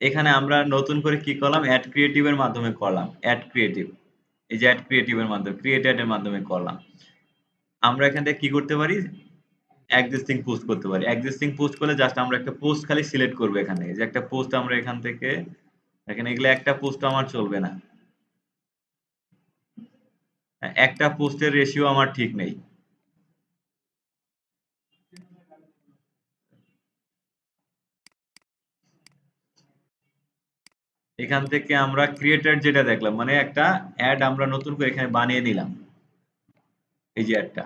এখানে আমরা নতুন করে কি করলাম, অ্যাড ক্রিয়েটিভের মাধ্যমে করলাম, অ্যাড ক্রিয়েটিভ, এই যে অ্যাড ক্রিয়েটিভের মাধ্যমে ক্রিয়েট অ্যাড এর মাধ্যমে করলাম, আমরা এখান থেকে কি করতে পারি, এক্সিস্টিং পোস্ট করতে পারি, এক্সিস্টিং পোস্ট করলে জাস্ট আমরা একটা পোস্ট খালি সিলেক্ট করবো, এখানে যে একটা পোস্ট আমরা এখান থেকে, এখানে এগুলো একটা পোস্ট আমার চলবে না, একটা পোস্টের রেশিও আমার ঠিক নেই, এখান থেকে আমরা ক্রিয়েটার যেটা দেখলাম মানে একটা অ্যাড আমরা নতুন করে এখানে বানিয়ে নিলাম, এই যে অ্যাডটা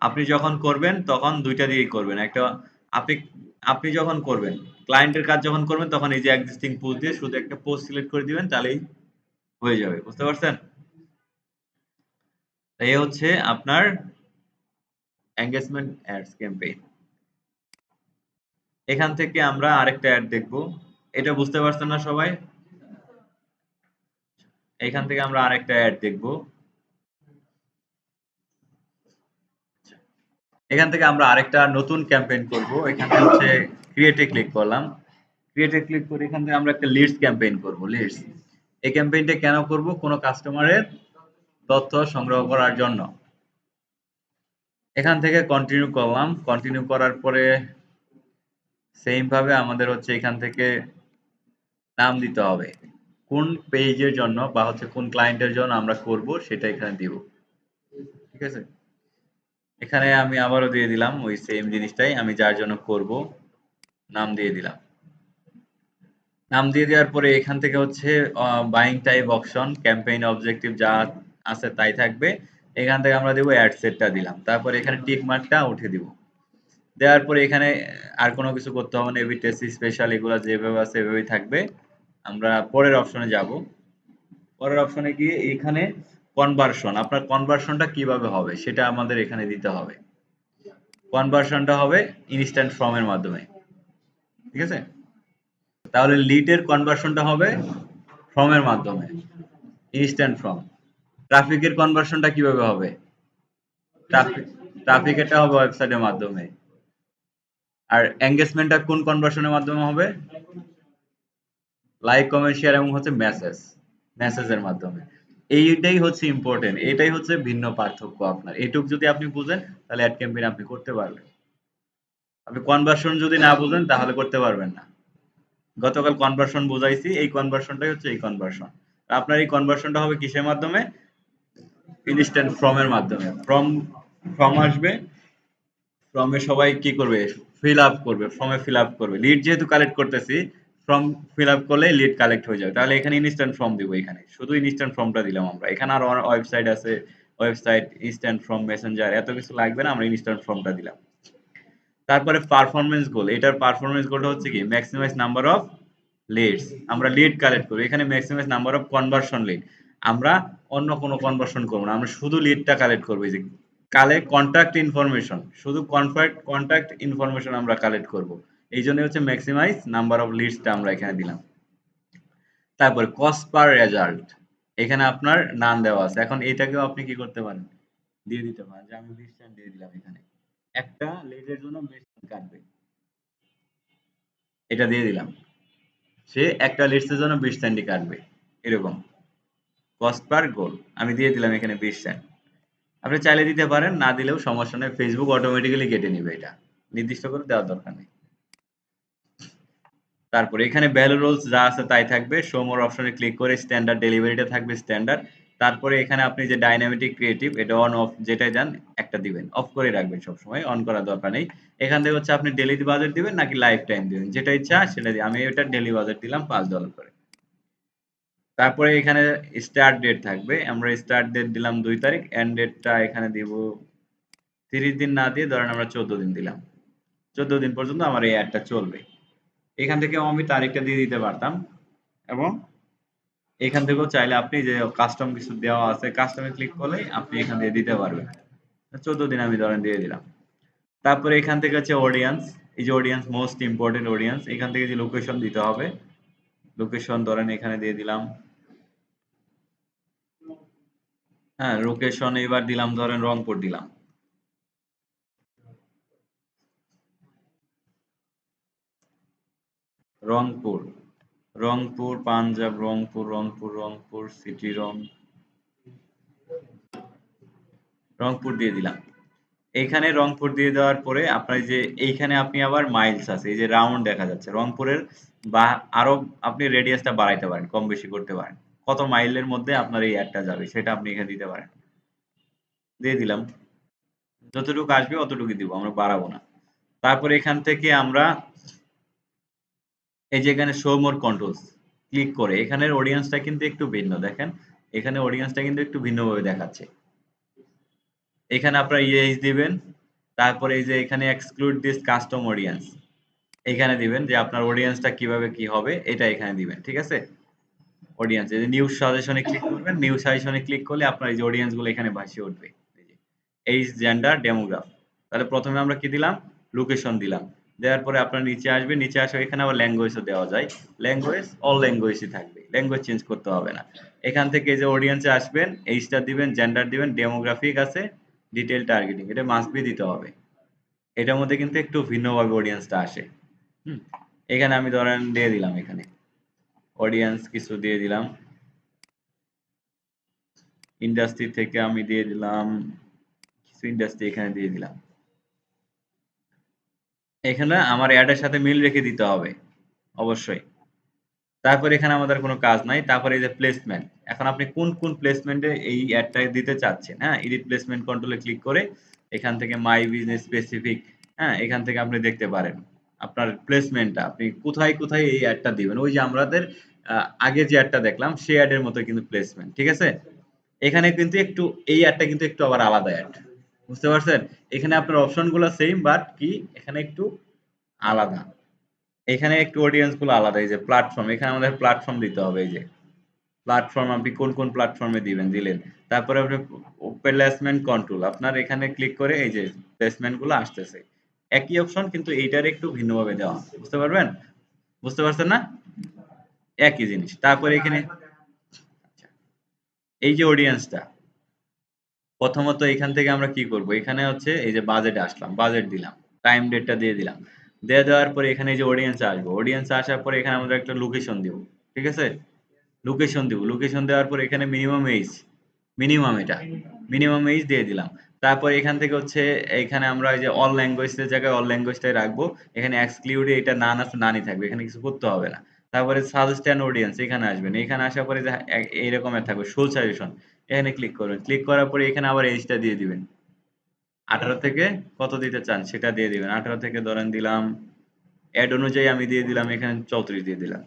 আপনি যখন করবেন তখন দুইটা দিয়েই করবেন, একটা আপনি আপনি যখন করবেন ক্লায়েন্টের কাজ যখন করবেন তখন এই যে এক্সিস্টিং পোস্ট দিয়ে শুধু একটা পোস্ট সিলেক্ট করে দিবেন তাহলেই হয়ে যাবে, বুঝতে পারছেন, এই হচ্ছে আপনার এঙ্গেজমেন্ট অ্যাডস ক্যাম্পেইন, এখান থেকে আমরা আরেকটা অ্যাড দেখব, এটা বুঝতে পারছেন না সবাই, এখান থেকে আমরা আরেকটা অ্যাড দেখব, এখান থেকে আমরা আরেকটা নতুন ক্যাম্পেইন করব, এখানে হচ্ছে ক্রিয়েটে ক্লিক করলাম, ক্রিয়েটে ক্লিক করে এখান থেকে আমরা একটা লিডস ক্যাম্পেইন করব, লিডস, এই ক্যাম্পেইনটা কেন করব, কোনো কাস্টমারের তথ্য সংগ্রহ করার জন্য, এখান থেকে কন্টিনিউ করলাম, কন্টিনিউ করার পরে সেম ভাবে আমাদের হচ্ছে এখান থেকে নাম দিতে হবে, কোন পেজের জন্য বা হচ্ছে কোন ক্লায়েন্টের জন্য আমরা করব সেটা এখানে দিব, ঠিক আছে, এখানে আমি আবারও দিয়ে দিলাম ওই সেম জিনিসটাই আমি যার জন্য করব, নাম দিয়ে দিলাম। নাম দিয়ে দেওয়ার পরে এখান থেকে হচ্ছে buying type option campaign objective যা আছে তাই থাকবে। এখান থেকে আমরা দেবো অ্যাড সেটটা দিলাম, তারপরে এখানে টিক মার্কটা উঠে দিব। দেওয়ার পরে এখানে আর কোনো কিছু করতে হবে না, এবি টেস্ট স্পেশাল এগুলো যেভাবে আছে এভাবেই থাকবে। আমরা পরের অপশনে যাব। পরের অপশনে গিয়ে এখানে কনভার্সন, আপনার কনভার্সনটা কিভাবে হবে সেটা আমাদের এখানে দিতে হবে। কনভার্সনটা হবে ইনস্ট্যান্ট ফর্মের মাধ্যমে, ঠিক আছে? তাহলে লিডের কনভার্সনটা হবে ফর্মের মাধ্যমে, ইনস্ট্যান্ট ফর্ম। ট্রাফিকের কনভার্সনটা কিভাবে হবে? ট্রাফিক ট্রাফিকেরটা হবে ওয়েবসাইটের মাধ্যমে। আর এঙ্গেজমেন্টটা কোন কনভার্সনের মাধ্যমে হবে? লাইক কমেন্ট শেয়ার এবং হচ্ছে মেসেজের মাধ্যমে। এইটাই হচ্ছে ইম্পর্টেন্ট, এটাই হচ্ছে ভিন্ন পার্থক্য আপনার। এটুক যদি আপনি বুঝেন তাহলে অ্যাড ক্যাম্পেইন আপনি করতে পারবেন। আপনি কনভার্সন যদি না বুঝেন তাহলে করতে পারবেন না। গতকাল কনভার্সন বুঝাইছি, এই কনভার্সনটাই হচ্ছে এই কনভার্সন। আপনার এই কনভার্সনটা হবে কিসের মাধ্যমে? ইনস্ট্যান্ট ফর্মের মাধ্যমে। ফর্ম আসবে, ফর্মে সবাই কি করবে? ফিল আপ করবে, ফর্মে ফিল আপ করবে। লিড যেহেতু কালেক্ট করতেছি, ফর্ম ফিল আপ করলে লিড কালেক্ট হয়ে যাবে। তাহলে এখানে ইনস্ট্যান্ট ফর্ম দিব, এখানে শুধু ইনস্ট্যান্ট ফর্মটা দিলাম আমরা। এখানে আরো ওয়েবসাইট আছে, ওয়েবসাইট, ইনস্ট্যান্ট ফর্ম, মেসেঞ্জার, এত কিছু লাগবে না, আমরা ইনস্ট্যান্ট ফর্মটা দিলাম। তারপরে পারফরমেন্স গোল, এটার পারফরমেন্স গোলটা হচ্ছে কি? Maximise number of leads. আমরা লিড কালেক্ট করি, এখানে maximise number of conversion lead. আমরা অন্য কোনো কনভার্সন করবো না, আমরা শুধু লিডটা কালেক্ট করবো। এই যে কালেক্ট কন্ট্যাক্ট ইনফরমেশন, শুধু কন্ট্যাক্ট ইনফরমেশন আমরা কালেক্ট করব। এই জন্য হচ্ছে ম্যাক্সিমাইজ নাম্বার অফ লিডসটা আমরা এখানে দিলাম। তারপরে কস্ট পার রেজাল্ট, এখানে আপনার নাম দেওয়া আছে। এখন এটাকেও আপনি কি করতে পারেন? দিয়ে দিতে পারেন যে আমি 20 সেন্ট দিয়ে দিলাম এখানে, একটা লিডের জন্য 20 সেন্ট কাটবে, এটা দিয়ে দিলাম। সে একটা লিডসের জন্য 20 সেন্টই কাটবে, এরকম। কস্ট পার গোল আমি দিয়ে দিলাম এখানে 20 সেন্ট। আপনি চাইলে দিতে পারেন, না দিলেও সমস্যা নেই, ফেসবুক অটোমেটিক্যালি কেটে নিবে, এটা নির্দিষ্ট করে দেওয়ার দরকার নেই। তারপরে এখানে ভ্যালু রোলস যা আছে তাই থাকবে। শো মোর অপশনে ক্লিক করে স্ট্যান্ডার্ড ডেলিভারিটা থাকবে স্ট্যান্ডার্ড। তারপরে এখানে আপনি যে ডাইনামিক ক্রিয়েটিভ, এটা অন অফ যেটাই যান একটা দিবেন, অফ করে রাখবেন সবসময়, অন করার দরকার নেই। এখান থেকে হচ্ছে আপনি ডেইলি বাজেট দিবেন নাকি লাইফ টাইম দিবেন, যেটা ইচ্ছা সেটা দিয়ে। আমি এটা ডেইলি বাজেট দিলাম $5 করে। তারপরে এখানে স্টার্ট ডেট থাকবে, আমরা স্টার্ট ডেট দিলাম 2 তারিখ, এন্ড ডেটটা এখানে দিব 30 দিন না দিয়ে ধরেন আমরা 14 দিন দিলাম। 14 দিন পর্যন্ত আমার এই অ্যাডটা চলবে। এখান থেকেও আমি তারিখটা দিয়ে দিতে পারতাম, এবং এখান থেকেও চাইলে আপনি যে কাস্টম কিছু দেওয়া আছে, কাস্টমে ক্লিক করলে আপনি এখান দিয়ে দিতে পারবেন। 14 দিন আমি ধরেন দিয়ে দিলাম। তারপরে এখান থেকে হচ্ছে অডিয়েন্স, এই যে অডিয়েন্স মোস্ট ইম্পর্টেন্ট অডিয়েন্স, এখান থেকে যে লোকেশন দিতে হবে, লোকেশন ধরেন এখানে দিয়ে দিলাম। হ্যাঁ, লোকেশন এবার দিলাম ধরেন রংপুর দিলাম। রংপুর, রংপুর পাঞ্জাব, রংপুর সিটি, রংপুর দিয়ে দিলাম। এইখানে রংপুর দিয়ে দেওয়ার পরে আপনার যে এইখানে আপনি আবার মাইলস আছে, এই যে রাউন্ড দেখা যাচ্ছে রংপুরের, বা আরো আপনি রেডিয়াসটা বাড়াইতে পারেন, কম বেশি করতে পারেন। কত মাইলের মধ্যে আপনার এই অ্যাডটা যাবে সেটা আপনি এখানে দিতে পারেন। দিয়ে দিলাম। যতটুকু আসবে অতটুকু দিব, আমরা বাড়াবো না। তারপরে এখান থেকে আমরা এই যে এখানে শো মোর কন্ট্রোলস ক্লিক করে, এখানের অডিয়েন্সটা কিন্তু একটু ভিন্ন, দেখেন এখানে অডিয়েন্সটা কিন্তু একটু ভিন্নভাবে দেখাচ্ছে। এখানে আপনার ইয়েস দিবেন, তারপরে এই যে এখানে এক্সক্লুড দিস কাস্টম অডিয়েন্স, এখানে দিবেন যে আপনার অডিয়েন্সটা কিভাবে কি হবে এটা এখানে দিবেন, ঠিক আছে? অডিয়েন্স, এই যে নিউজ সাজেশনে ক্লিক করবেন, নিউজ সাজেশনে ক্লিক করলে আপনার এই যে অডিয়েন্স গুলো এখানে ভাসিয়ে উঠবে। Age, gender, demographic. তাহলে প্রথমে আমরা কি দিলাম? লোকেশন দিলাম। দেওয়ার পরে আপনার নিচে আসবে, নিচে আসে এখানে আবার ল্যাঙ্গুয়েজও দেওয়া যায়। ল্যাঙ্গুয়েজ অল ল্যাঙ্গুয়েজই থাকবে, ল্যাঙ্গুয়েজ চেঞ্জ করতে হবে না। এখান থেকে এই যে অডিয়েন্সে আসবেন, এইজটা দিবেন, জেন্ডার দিবেন, ডেমোগ্রাফিক আছে, ডিটেল টার্গেটিং, এটা মাস্ট বি দিতে হবে। এটার মধ্যে কিন্তু একটু ভিন্নভাবে অডিয়েন্সটা আসে। হুম, এখানে আমি ধরেন দিয়ে দিলাম, এখানে অডিয়েন্স কিছু দিয়ে দিলাম। ইন্ডাস্ট্রি থেকে আমি দিয়ে দিলাম কিছু ইন্ডাস্ট্রি, এখানে দিয়ে দিলাম। এখানে আমার অ্যাডের সাথে মিল রেখে দিতে হবে অবশ্যই। তারপর এখানে আমাদের কোনো কাজ নাই। তারপরে এই যে প্লেসমেন্ট, এখন আপনি কোন কোন প্লেসমেন্টে এই অ্যাডটা দিতে চাচ্ছেন, হ্যাঁ, এডিট প্লেসমেন্ট কন্ট্রোলে ক্লিক করে এখান থেকে মাই বিজনেস স্পেসিফিক, হ্যাঁ, এখান থেকে আপনি দেখতে পারেন আপনার প্লেসমেন্টটা আপনি কোথায় কোথায় এই অ্যাডটা দিবেন, ওই যে আমাদের আগে যে অ্যাডটা দেখলাম সেই অ্যাডের মতো কিন্তু প্লেসমেন্ট, ঠিক আছে? এখানে কিন্তু একটু এই অ্যাডটা কিন্তু একটু আবার আলাদা অ্যাড, বুঝতে পারছেন? এখানে আপনার অপশনগুলো সেম, বাট কি এখানে একটু আলাদা। এখানে একটু অডিয়েন্স গুলো আলাদা। এই যে প্ল্যাটফর্ম, এখানে আমাদের প্ল্যাটফর্ম দিতে হবে। এই যে প্ল্যাটফর্ম, আপনি কোন কোন প্ল্যাটফর্মে দিবেন দিলেন। তারপরে আপনি প্লেসমেন্ট কন্ট্রোল, আপনার এখানে ক্লিক করে এই যে প্লেসমেন্ট গুলো আসতেছে, একই অপশন কিন্তু এইটার একটু ভিন্নভাবে দেওয়া, বুঝতে পারবেন? বুঝতে পারছেন না? একই জিনিস। তারপরে এখানে এই যে অডিয়েন্সটা, প্রথমত এখান থেকে আমরা কি করব, এখানে হচ্ছে এই যে বাজেটে আসলাম, বাজেট দিলাম, টাইম ডেটটা দিয়ে দিলাম, দিয়ে দেওয়ার পরে এখানে এই যে অডিয়েন্স আসবো, অডিয়েন্স আসার পরে এখানে আমাদের একটা লোকেশন দিব, ঠিক আছে? লোকেশন দিব, লোকেশন দেওয়ার পর এখানে মিনিমাম এইজ, মিনিমাম এটা মিনিমাম এইজ দিয়ে দিলাম। তারপর এখান থেকে হচ্ছে এখানে আমরা এই যে অল ল্যাঙ্গুয়েজের জায়গায় অল ল্যাঙ্গুয়েজটাই রাখবো, এখানে এক্সক্লুডে এটা নান আছে নানই থাকবে, এখানে কিছু করতে হবে না। তারপরে সাজেস্ট অ্যান অডিয়েন্স এখানে আসবেন, এখানে আসার পরে যে এইরকমের থাকবে সোল সাজেশন, এখানে ক্লিক করবেন, ক্লিক করার পরে এখানে আবার এইজটা দিয়ে দিবেন, 18 থেকে কত দিতে চান সেটা দিয়ে দিবেন, 18 থেকে ধরেন দিলাম, অ্যাড অনুযায়ী আমি দিয়ে দিলাম এখানে 34 দিয়ে দিলাম।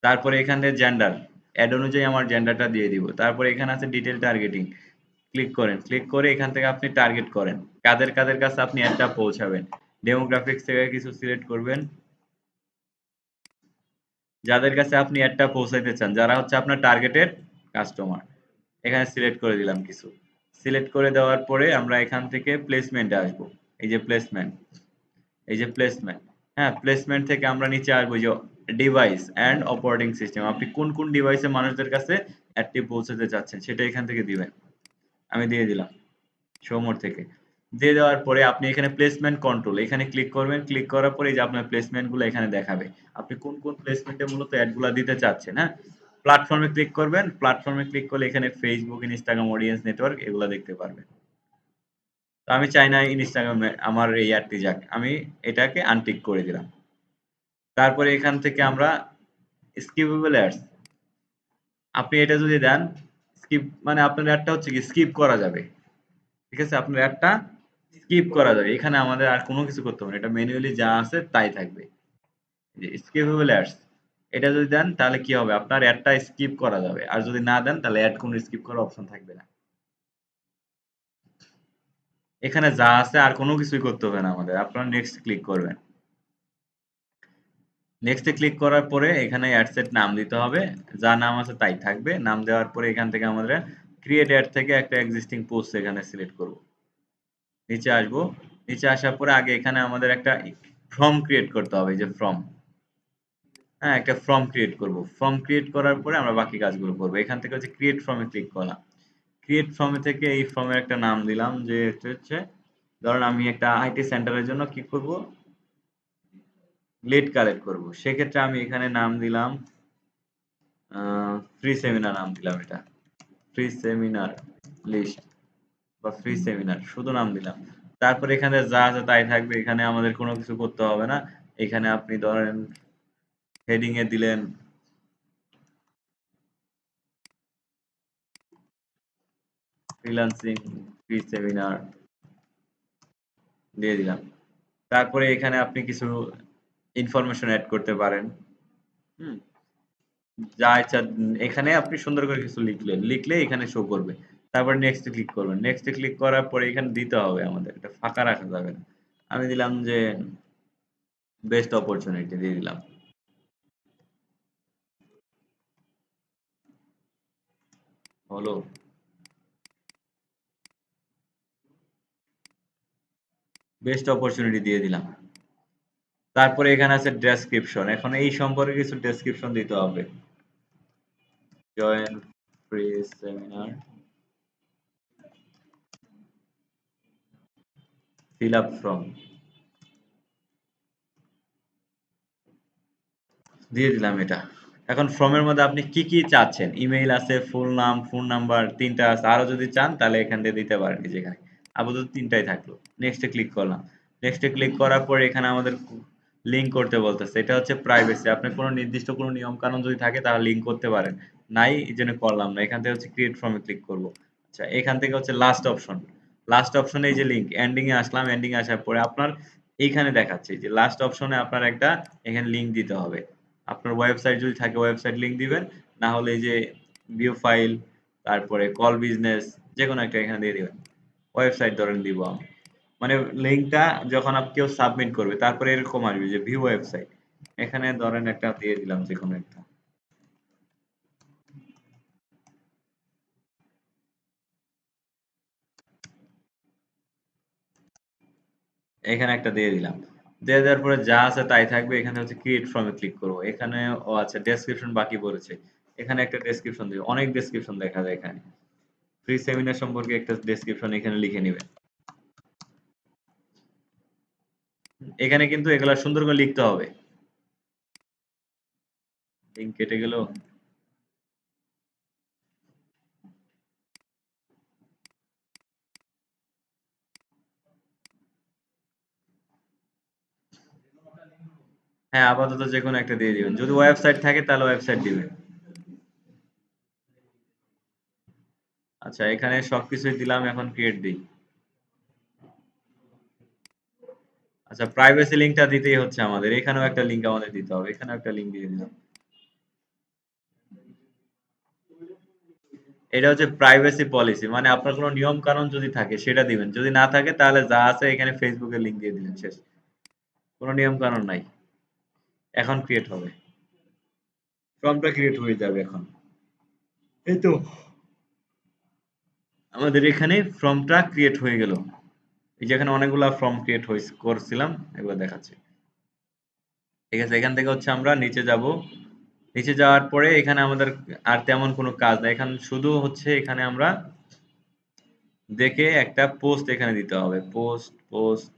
তারপরে এখানে জেন্ডার, অ্যাড অনুযায়ী আমার জেন্ডারটা দিয়ে দিব। তারপরে এখানে আছে ডিটেল টার্গেটিং, ক্লিক করেন, ক্লিক করে এখান থেকে আপনি টার্গেট করেন কাদের কাদের কাছে আপনি অ্যাডটা পৌঁছাবেন। ডেমোগ্রাফিক্স থেকে কিছু সিলেক্ট করবেন, যাদের কাছে আপনি অ্যাডটা পৌঁছাইতে চান, যারা হচ্ছে আপনার টার্গেটেড কাস্টমার, এখানে সিলেক্ট করে দিলাম কিছু। সিলেক্ট করে দেওয়ার পরে আমরা এখান থেকে প্লেসমেন্টে আসবো। এই যে প্লেসমেন্ট, এই যে প্লেসমেন্ট, হ্যাঁ প্লেসমেন্ট থেকে আমরা নিচে আসবো যে ডিভাইস অ্যান্ড অপারেটিং সিস্টেম, আপনি কোন কোন ডিভাইসে মানুষদের কাছে অ্যাডটি পৌঁছাতে চাচ্ছেন সেটা এখান থেকে দিবেন। আমি দিয়ে দিলাম শো মোর থেকে। দিয়ে দেওয়ার পরে আপনি এখানে প্লেসমেন্ট কন্ট্রোল, এখানে ক্লিক করবেন, ক্লিক করার পরে এই যে আপনার প্লেসমেন্ট গুলো এখানে দেখাবে, আপনি কোন কোন প্লেসমেন্টে মূলত অ্যাড গুলা দিতে চাচ্ছেন। হ্যাঁ, প্ল্যাটফর্মে ক্লিক করবেন, প্ল্যাটফর্মে ক্লিক করলে এখানে ফেসবুক, ইনস্টাগ্রাম, অডিয়েন্স নেটওয়ার্ক এগুলা দেখতে পারবেন। তো আমি চাই না ইনস্টাগ্রামে আমার এই অ্যাডটি যাক, আমি এটাকে আনটিক করে দিলাম। তারপরে এখান থেকে আমরা স্কিপেবল অ্যাডস, আপনি এটা যদি দেন, স্কিপ মানে আপনার অ্যাডটা হচ্ছে কি স্কিপ করা যাবে, ঠিক আছে? আপনার অ্যাডটা স্কিপ করা যাবে, এখানে আমাদের আর কোনো কিছু করতে হবে না, এটা ম্যানুয়ালি যা আছে তাই থাকবে। যে স্কিপেবল অ্যাডস, এটা যদি দেন তাহলে কি হবে, আপনার অ্যাডটা স্কিপ করা যাবে, আর যদি না দেন তাহলে অ্যাড কোনো স্কিপ করার অপশন থাকবে না। এখানে যা আছে আর কোনো কিছুই করতে হবে না আমাদের, আপনারা নেক্সট ক্লিক করবেন। নেক্সটে ক্লিক করার পরে এখানে অ্যাডসেট নাম দিতে হবে, যা নাম আছে তাই থাকবে। নাম দেওয়ার পরে এখান থেকে আমাদের ক্রিয়েট অ্যাড থেকে একটা এক্সিস্টিং পোস্ট এখানে সিলেক্ট করব, নিচে আসবো, নিচে আসার পরে আগে এখানে আমাদের একটা ফর্ম ক্রিয়েট করতে হবে, এই যে ফর্ম, হ্যাঁ একটা ফর্ম ক্রিয়েট করব। ফর্ম ক্রিয়েট করার পরে আমরা বাকি কাজগুলো করব। এখান থেকে হচ্ছে ক্রিয়েট ফর্মে ক্লিক করলাম, ক্রিয়েট ফর্মে থেকে এই ফর্মের একটা নাম দিলাম, যে এটা হচ্ছে ধরেন আমি একটা আইটি সেন্টারের জন্য কি করব, লিড কালেক্ট করব, সেক্ষেত্রে আমি এখানে নাম দিলাম ফ্রি সেমিনার, নাম দিলাম এটা ফ্রি সেমিনার লিস্ট বা ফ্রি সেমিনার, শুধু নাম দিলাম। তারপর এখানে যা আছে তাই থাকবে, এখানে আমাদের কোনো কিছু করতে হবে না। এখানে আপনি ধরেন হেডিং এ দিলেন ফ্রিল্যান্সিং ফ্রি সেমিনার, দিয়ে দিলাম। তারপরে এখানে আপনি কিছু ইনফরমেশন অ্যাড করতে পারেন। হুম, যা ইচ্ছা এখানে আপনি সুন্দর করে কিছু লিখলেন, লিখলে এখানে শো করবে। তারপর নেক্সট ক্লিক করবেন, নেক্সট ক্লিক করার পরে এখানে দিতে হবে আমাদের, এটা ফাঁকা রাখা যাবে না। আমি দিলাম যে বেস্ট অপরচুনিটি দিয়ে দিলাম, হলো বেস্ট অপরচুনিটি দিয়ে দিলাম। তারপরে এখানে আছে ডেসক্রিপশন, এখন এই সম্পর্কে কিছু ডেসক্রিপশন দিতে হবে। Join free seminar, fill up form, দিয়ে দিলাম এটা। এখন ফর্মের মধ্যে আপনি কি কি চাচ্ছেন, ইমেইল আছে, ফুল নাম, ফোন নাম্বার, তিনটা আছে, আরো যদি চান তাহলে এখান থেকে দিতে পারেন, এই যেখানে আপাতত তিনটাই থাকলো। নেক্সটে ক্লিক করলাম, নেক্সটে ক্লিক করার পরে এখানে আমাদের লিঙ্ক করতে বলতেছে, এটা হচ্ছে প্রাইভেসি, আপনার কোনো নির্দিষ্ট কোনো নিয়ম কানুন যদি থাকে তাহলে লিঙ্ক করতে পারেন, নাই এই জন্য করলাম না। এখান থেকে হচ্ছে ক্রিয়েট ফর্মে ক্লিক করব। আচ্ছা, এখান থেকে হচ্ছে লাস্ট অপশন, লাস্ট অপশনে এই যে লিঙ্ক, এন্ডিং এ আসলাম, এন্ডিং এ আসার পরে আপনার এইখানে দেখাচ্ছে যে লাস্ট অপশনে আপনার একটা এখানে লিঙ্ক দিতে হবে। আপনার ওয়েবসাইট যদি থাকে ওয়েবসাইট লিঙ্ক দিবেন, না হলে এই যে ভিউ ফাইল, তারপরে কল বিজনেস, যে কোনো একটা এখানে দিয়ে দিবেন। ওয়েবসাইট ধরেন দিব আমি, মানে লিঙ্কটা যখন কেউ সাবমিট করবে তারপরে এরকম আসবে যে ভিউ ওয়েবসাইট, এখানে ধরেন একটা দিয়ে দিলাম যে কোনো একটা, এখানে একটা দিয়ে দিলাম। দিয়ে দেওয়ার পরে যা আছে তাই থাকবে। এখানে হচ্ছে ক্রিয়েট ফর্মে ক্লিক করব। এখানে ও আচ্ছা ডেসক্রিপশন বাকি পড়েছে, এখানে একটা ডেসক্রিপশন দিব। অনেক ডেসক্রিপশন দেখা যায় এখানে। ফ্রি সেমিনার সম্পর্কে একটা ডেসক্রিপশন এখানে লিখে নিবেন। এখানে কিন্তু এগুলা সুন্দর করে লিখতে হবে। লিঙ্ক কেটে গেল। হ্যাঁ, আপাতত যে কোনো একটা দিয়ে দিবেন। যদি ওয়েবসাইট থাকে তাহলে ওয়েবসাইট দিবেন। আচ্ছা, এখানে সবকিছুই দিলাম, এখন ক্রিয়েট দিই। আচ্ছা, প্রাইভেসি লিঙ্কটা দিতেই হচ্ছে আমাদের। এখানেও একটা লিঙ্ক আমাদের দিতে হবে। এখানেও একটা লিঙ্ক দিয়ে দিলাম। এটা হচ্ছে প্রাইভেসি পলিসি, মানে আপনার কোনো নিয়ম কানুন যদি থাকে সেটা দিবেন, যদি না থাকে তাহলে যা আছে এখানে ফেসবুকের লিঙ্ক দিয়ে দিলেন, শেষ। কোনো নিয়ম কানুন নাই। এখন ক্রিয়েট হবে, ফর্মটা ক্রিয়েট হয়ে যাবে এখন। এই তো আমাদের এখানে ফর্মটা ক্রিয়েট হয়ে গেল। এই যে এখানে অনেকগুলা ফর্ম ক্রিয়েট করছিলাম, এগুলো দেখাচ্ছে। ঠিক আছে, এখান থেকে হচ্ছে আমরা নিচে যাব। নিচে যাওয়ার পরে এখানে আমাদের আর তেমন কোনো কাজ নাই। এখানে শুধু হচ্ছে এখানে আমরা দেখে একটা পোস্ট এখানে দিতে হবে। পোস্ট পোস্ট,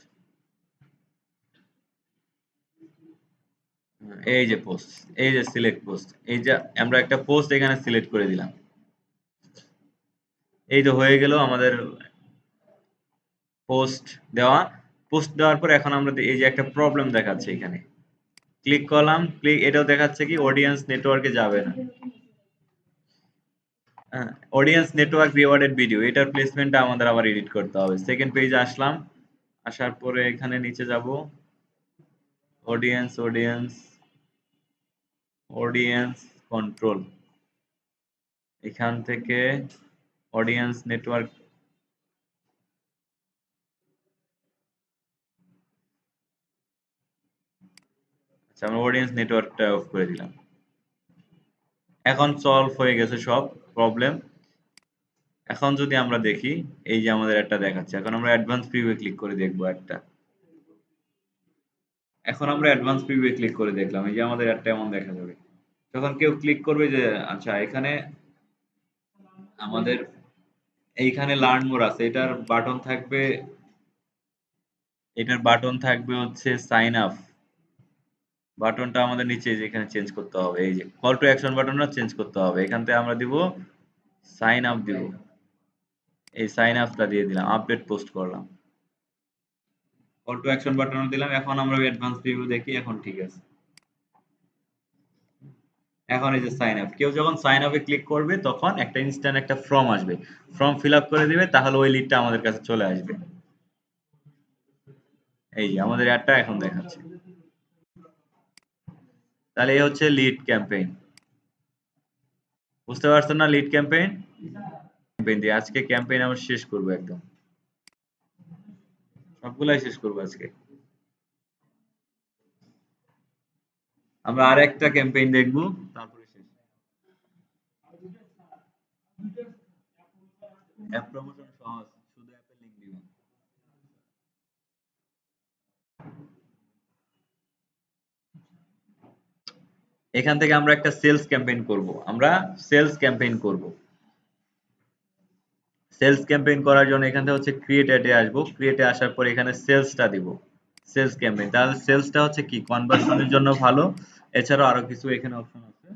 এই যে পোস্ট, এই যে সিলেক্ট পোস্ট, এই যে আমরা একটা পোস্ট এখানে সিলেক্ট করে দিলাম। এই তো হয়ে গেল আমাদের পোস্ট দেওয়া। পোস্ট দেওয়ার পর এখন আমরা এই যে একটা প্রবলেম দেখাচ্ছে এখানে, ক্লিক করলাম, ক্লিক, এটাও দেখাচ্ছে কি অডিয়েন্স নেটওয়ার্কে যাবে না। অডিয়েন্স নেটওয়ার্ক রিওয়ার্ডেড ভিডিও, এটার প্লেসমেন্টটা আমাদের আবার এডিট করতে হবে। সেকেন্ড পেজে আসলাম, আসার পরে এখানে নিচে যাব, অডিয়েন্স অডিয়েন্স অডিয়েন্স কন্ট্রোল, এখান থেকে অডিয়েন্স নেটওয়ার্ক, আচ্ছা আমরা অডিয়েন্স নেটওয়ার্কটা অফ করে দিলাম। এখন সলভ হয়ে গেছে সব প্রবলেম। এখন যদি আমরা দেখি, এই যে আমাদের একটা দেখাচ্ছে, এখন আমরা অ্যাডভান্স প্রিভিউ ক্লিক করে দেখবো একটা। এখন আমরা অ্যাডভান্স প্রিভিউ ক্লিক করে দেখলাম, এই যে আমাদের একটা এমন দেখা যাবে। যখন কেউ ক্লিক করবে যে আচ্ছা এখানে আমাদের এইখানে লার্ন মোর আছে, এটার বাটন থাকবে হচ্ছে সাইন আপ। বাটনটা আমাদের নিচে যেখানে চেঞ্জ করতে হবে, এই যে কল টু অ্যাকশন বাটনটা চেঞ্জ করতে হবে। এখান থেকে আমরা দিব সাইন আপ দিব। এই সাইন আপটা দিয়ে দিলাম, আপডেট পোস্ট করলাম, কল টু অ্যাকশন বাটনও দিলাম। এখন আমরা অ্যাডভান্স প্রিভিউ দেখি, এখন ঠিক আছে। এখন এই যে সাইন আপ, কেউ যখন সাইন আপে ক্লিক করবে তখন একটা ইনস্ট্যান্ট একটা ফর্ম আসবে, ফর্ম ফিল আপ করে দিবে, তাহলে ওই লিডটা আমাদের কাছে চলে আসবে। এই যে আমাদের অ্যাডটা এখন দেখাচ্ছে। তাহলে এই হচ্ছে লিড ক্যাম্পেইন। বুঝতে পারছেন না লিড ক্যাম্পেইন? ক্যাম্পেইন দিয়ে আজকে ক্যাম্পেইন আমরা শেষ করব একদম, সবগুলাই শেষ করব আজকে। আমরা আর একটা ক্যাম্পেইন দেখব, তারপরে শেষ। অ্যাপ প্রমোশন সহজ, শুধু অ্যাপের লিংক দিবেন। এখান থেকে আমরা একটা সেলস ক্যাম্পেইন করব। আমরা সেলস ক্যাম্পেইন করব। সেলস ক্যাম্পেইন করার জন্য এখান থেকে হচ্ছে ক্রিয়েট অ্যাডে আসবো। ক্রিয়েটে আসার পর এখানে সেলসটা দিব। সেলস ক্যাম্পেইন, তাহলে সেলসটা হচ্ছে কি কনভার্সনের জন্য ভালো। এছাড়াও আরো কিছু এখানে অপশন আছে,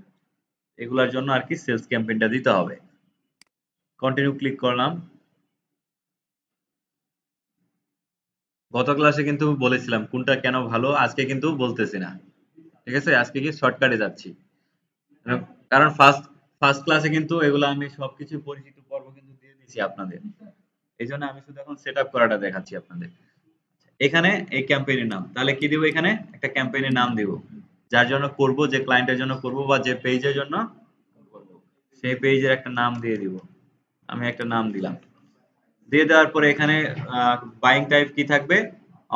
এগুলোর জন্য আর কি সেলস ক্যাম্পেইনটা দিতে হবে। কন্টিনিউ ক্লিক করলাম। গত ক্লাসে কিন্তু বলেছিলাম কোনটা কেন ভালো, আজকে কিন্তু বলতেছি না। ঠিক আছে, আজকে কি শর্টকাটে যাচ্ছি। কারণ কারণ ফার্স্ট ফার্স্ট ক্লাসে কিন্তু এগুলো আমি সবকিছু পরিচিত পর্ব কিন্তু দিয়ে দিয়েছি আপনাদের। এই জন্য আমি শুধু এখন সেট আপ করাটা দেখাচ্ছি আপনাদের। এখানে এই ক্যাম্পেইনের নাম, তাহলে কি দিব, এখানে একটা ক্যাম্পেইনের নাম দিব, যার জন্য করব, যে ক্লায়েন্টের জন্য করব বা যে পেজের জন্য করব, সেই পেজের একটা নাম দিয়ে দিব। আমি একটা নাম দিলাম। দিয়ে দেওয়ার পরে এখানে বাইং টাইপ কি থাকবে,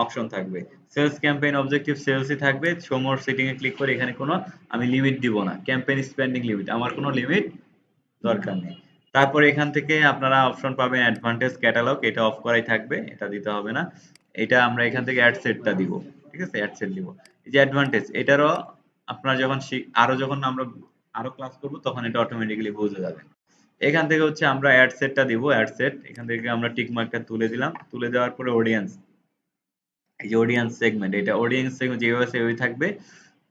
অপশন থাকবে। সেলস ক্যাম্পেইন অবজেক্টিভ সেলসই থাকবে। শো মোর সেটিং এ ক্লিক করে এখানে কোনো আমি লিমিট দিব না, ক্যাম্পেইন স্পেন্ডিং লিমিট, আমার কোনো লিমিট দরকার নেই। তারপরে এখান থেকে আপনারা অপশন পাবেন অ্যাডভান্টেজ ক্যাটালগ, এটা অফ করাই থাকবে, এটা দিতে হবে না। এটা আমরা এখান থেকে অ্যাড সেটটা দিব, ঠিক আছে, অ্যাড সেট দিব। এই যে অ্যাডভান্টেজ, এটারও আপনারা যখন আরো যখন আমরা আরো ক্লাস করব তখন এটা অটোমেটিক্যালি বুঝে যাবে। এখান থেকে হচ্ছে আমরা অ্যাড সেটটা দিব, অ্যাড সেট এখান থেকে আমরা টিক মার্কটা তুলে দিলাম, তুলে দেওয়ার পরে অডিয়েন্স, এই যে অডিয়েন্স সেগমেন্ট, এটা অডিয়েন্স সেগমেন্ট যেভাবে সেভাবেই থাকবে,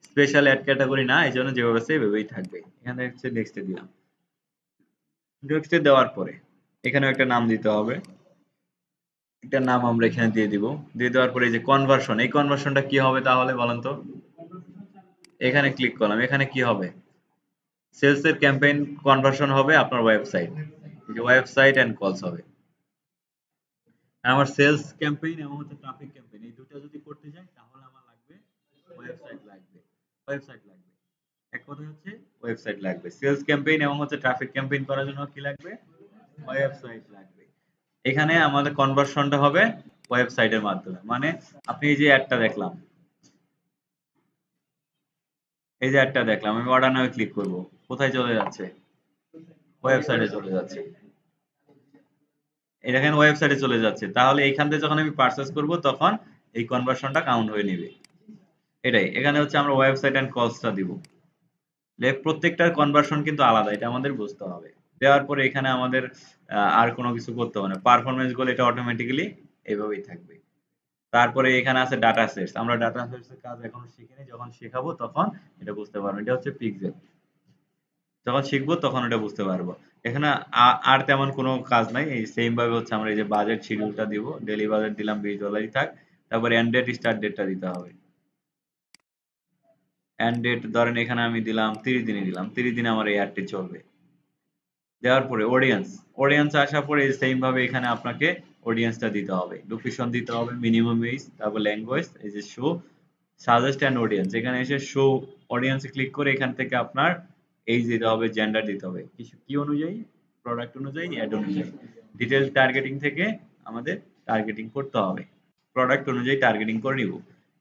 স্পেশাল অ্যাড ক্যাটাগরি না, এই জন্য যেভাবে সেভাবেই থাকবে। এখানে হচ্ছে নেক্সটে দিলাম, নেক্সটে দেওয়ার পরে এখানেও একটা নাম দিতে হবে, একটা নাম আমরা এখানে দিয়ে দিব। দিয়ে দেওয়ার পরে এই যে কনভার্সন, এই কনভার্সনটা কি হবে তাহলে বলেন তো। এখানে ক্লিক করলাম, এখানে কি হবে, সেলস এর ক্যাম্পেইন কনভার্সন হবে আপনার ওয়েবসাইট, এই যে ওয়েবসাইট এন্ড কলস হবে। আমার সেলস ক্যাম্পেইন এবং হচ্ছে ট্রাফিক ক্যাম্পেইন, এই দুটো যদি করতে চাই তাহলে আমার লাগবে ওয়েবসাইট লাগবে, ওয়েবসাইট লাগবে। এক কথা হচ্ছে ওয়েবসাইট লাগবে। সেলস ক্যাম্পেইন এবং হচ্ছে ট্রাফিক ক্যাম্পেইন করার জন্য কি লাগবে, ওয়েবসাইট লাগবে। এখানে আমাদের কনভার্সনটা হবে ওয়েবসাইটের মাধ্যমে। মানে আপনি এই যে অ্যাডটা দেখলাম, এই যে অ্যাডটা দেখলাম, আমি অর্ডার নাও ক্লিক করব, কোথায় চলে যাচ্ছে, ওয়েবসাইটে চলে যাচ্ছে। এই দেখেন ওয়েবসাইটে চলে যাচ্ছে, তাহলে এইখান থেকে যখন আমি পারচেজ করব তখন এই কনভার্সনটা কাউন্ট হয়ে নেবে। এটাই, এখানে হচ্ছে আমরা ওয়েবসাইট এন্ড কলসটা দিব। প্রত্যেকটার কনভার্সন কিন্তু আলাদা, এটা আমাদের বুঝতে হবে। দেওয়ার পরে এখানে আমাদের আর কোনো কিছু করতে হবে না, পারফরমেন্স গুলো এটা অটোমেটিক্যালি এইভাবেই থাকবে। তারপরে এখানে আছে ডাটা সেটস, আমরা ডাটা সেটস এর কাজ এখনো শিখিনি, যখন শেখাবো তখন এটা বুঝতে পারবো। এটা হচ্ছে পিক্সেল, যখন শিখবো তখন এটা বুঝতে পারবো। এখানে আর তেমন কোনো কাজ নাই, এই সেম ভাবে হচ্ছে আমরা এই যে বাজেট শিডিউলটা দিব, ডেইলি বাজেট দিলাম $20 থাক। তারপরে এন্ড ডেট স্টার্ট ডেটটা দিতে হবে। এন্ড ডেট ধরেন এখানে আমি দিলাম 30 দিনে, দিলাম 30 দিনে আমার এই অ্যাডটি চলবে। দেওয়ার পরে অডিয়েন্স, অডিয়েন্স আসার পরে সেম ভাবে এখানে আপনাকে অডিয়েন্সটা দিতে হবে, লোকেশন দিতে হবে, মিনিমাম এজ, তারপর ল্যাঙ্গুয়েজ, এই যে শো সাজেস্ট অ্যান্ড অডিয়েন্স, এখানে এসে শো অডিয়েন্সে ক্লিক করে এখান থেকে আপনার এইজ দিতে হবে, জেন্ডার দিতে হবে, কিছু কি অনুযায়ী, প্রোডাক্ট অনুযায়ী, অ্যাড অনুযায়ী। ডিটেল টার্গেটিং থেকে আমাদের টার্গেটিং করতে হবে, প্রোডাক্ট অনুযায়ী টার্গেটিং করে নিব।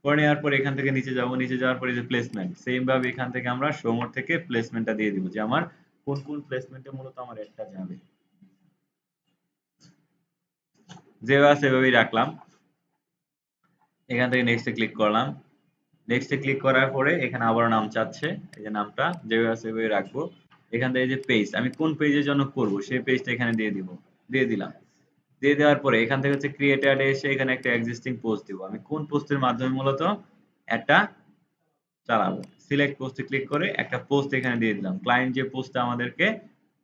করে নেওয়ার পর এখান থেকে নিচে যাব, নিচে যাওয়ার পরে যে প্লেসমেন্ট, সেম ভাবে এখান থেকে আমরা শো মোড থেকে প্লেসমেন্টটা দিয়ে দিব, যে আমার কোন কোন প্লেসমেন্টে মূলত আমার অ্যাডটা যাবে, যেভাবে আছে সেভাবেই রাখলাম। এখান থেকে নেক্সটে ক্লিক করলাম, নেক্সটে ক্লিক করার পরে এখানে আবারও নাম চাচ্ছে, এই যে নামটা যেভাবে আছে সেভাবে রাখবো। এখান থেকে যে পেজ, আমি কোন পেজের জন্য করব সেই পেজটা এখানে দিয়ে দিব, দিয়ে দিলাম। দিয়ে দেওয়ার পরে এখান থেকে হচ্ছে ক্রিয়েট অ্যাড এসে এখানে একটা এক্সিস্টিং পোস্ট দিব, আমি কোন পোস্টের মাধ্যমে মূলত একটা চালাবো, সিলেক্ট পোস্টে ক্লিক করে একটা পোস্ট এখানে দিয়ে দিলাম, ক্লায়েন্ট যে পোস্টটা আমাদেরকে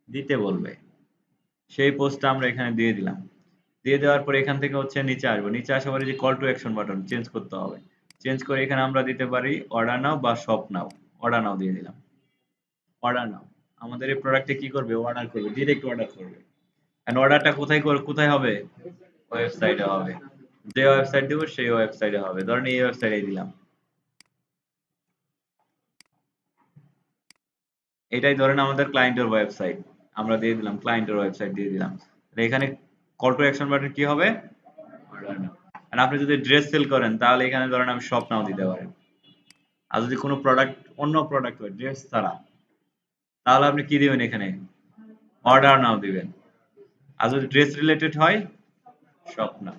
দিতে বলবে সেই পোস্টটা আমরা এখানে দিয়ে দিলাম। দিয়ে দেওয়ার পরে এখান থেকে হচ্ছে নিচে আসবো, নিচে আসার পরে যে call to action button change করতে হবে, চেঞ্জ করে এখানে আমরা দিতে পারি অর্ডার নাও বা শপ নাও, অর্ডার নাও দিয়ে দিলাম। অর্ডার নাও আমাদের এই প্রোডাক্টে কি করবে, অর্ডার করবে, ডিরেক্ট অর্ডার করবে। এন্ড অর্ডারটা কোথায় কোথায় হবে, ওয়েবসাইটে হবে, যে ওয়েবসাইট দিব সেই ওয়েবসাইটে হবে, ধরেন এই ওয়েবসাইটে দিলাম, এটাই ধরেন আমাদের ক্লায়েন্টের ওয়েবসাইট, আমরা দিয়ে দিলাম ক্লায়েন্টের ওয়েবসাইট দিয়ে দিলাম। আর এখানে কল টু অ্যাকশন বাটন কি হবে, অর্ডার নাও। আর আপনি যদি ড্রেস সেল করেন তাহলে এখানে ধরেন আমি শপ নাও দিতে পারেন। আর যদি কোনো প্রোডাক্ট, অন্য প্রোডাক্ট হয় ড্রেস ছাড়া, তাহলে আপনি কি দিবেন, এখানে অর্ডার নাও দিবেন। আর যদি ড্রেস রিলেটেড হয়, শপ নাও,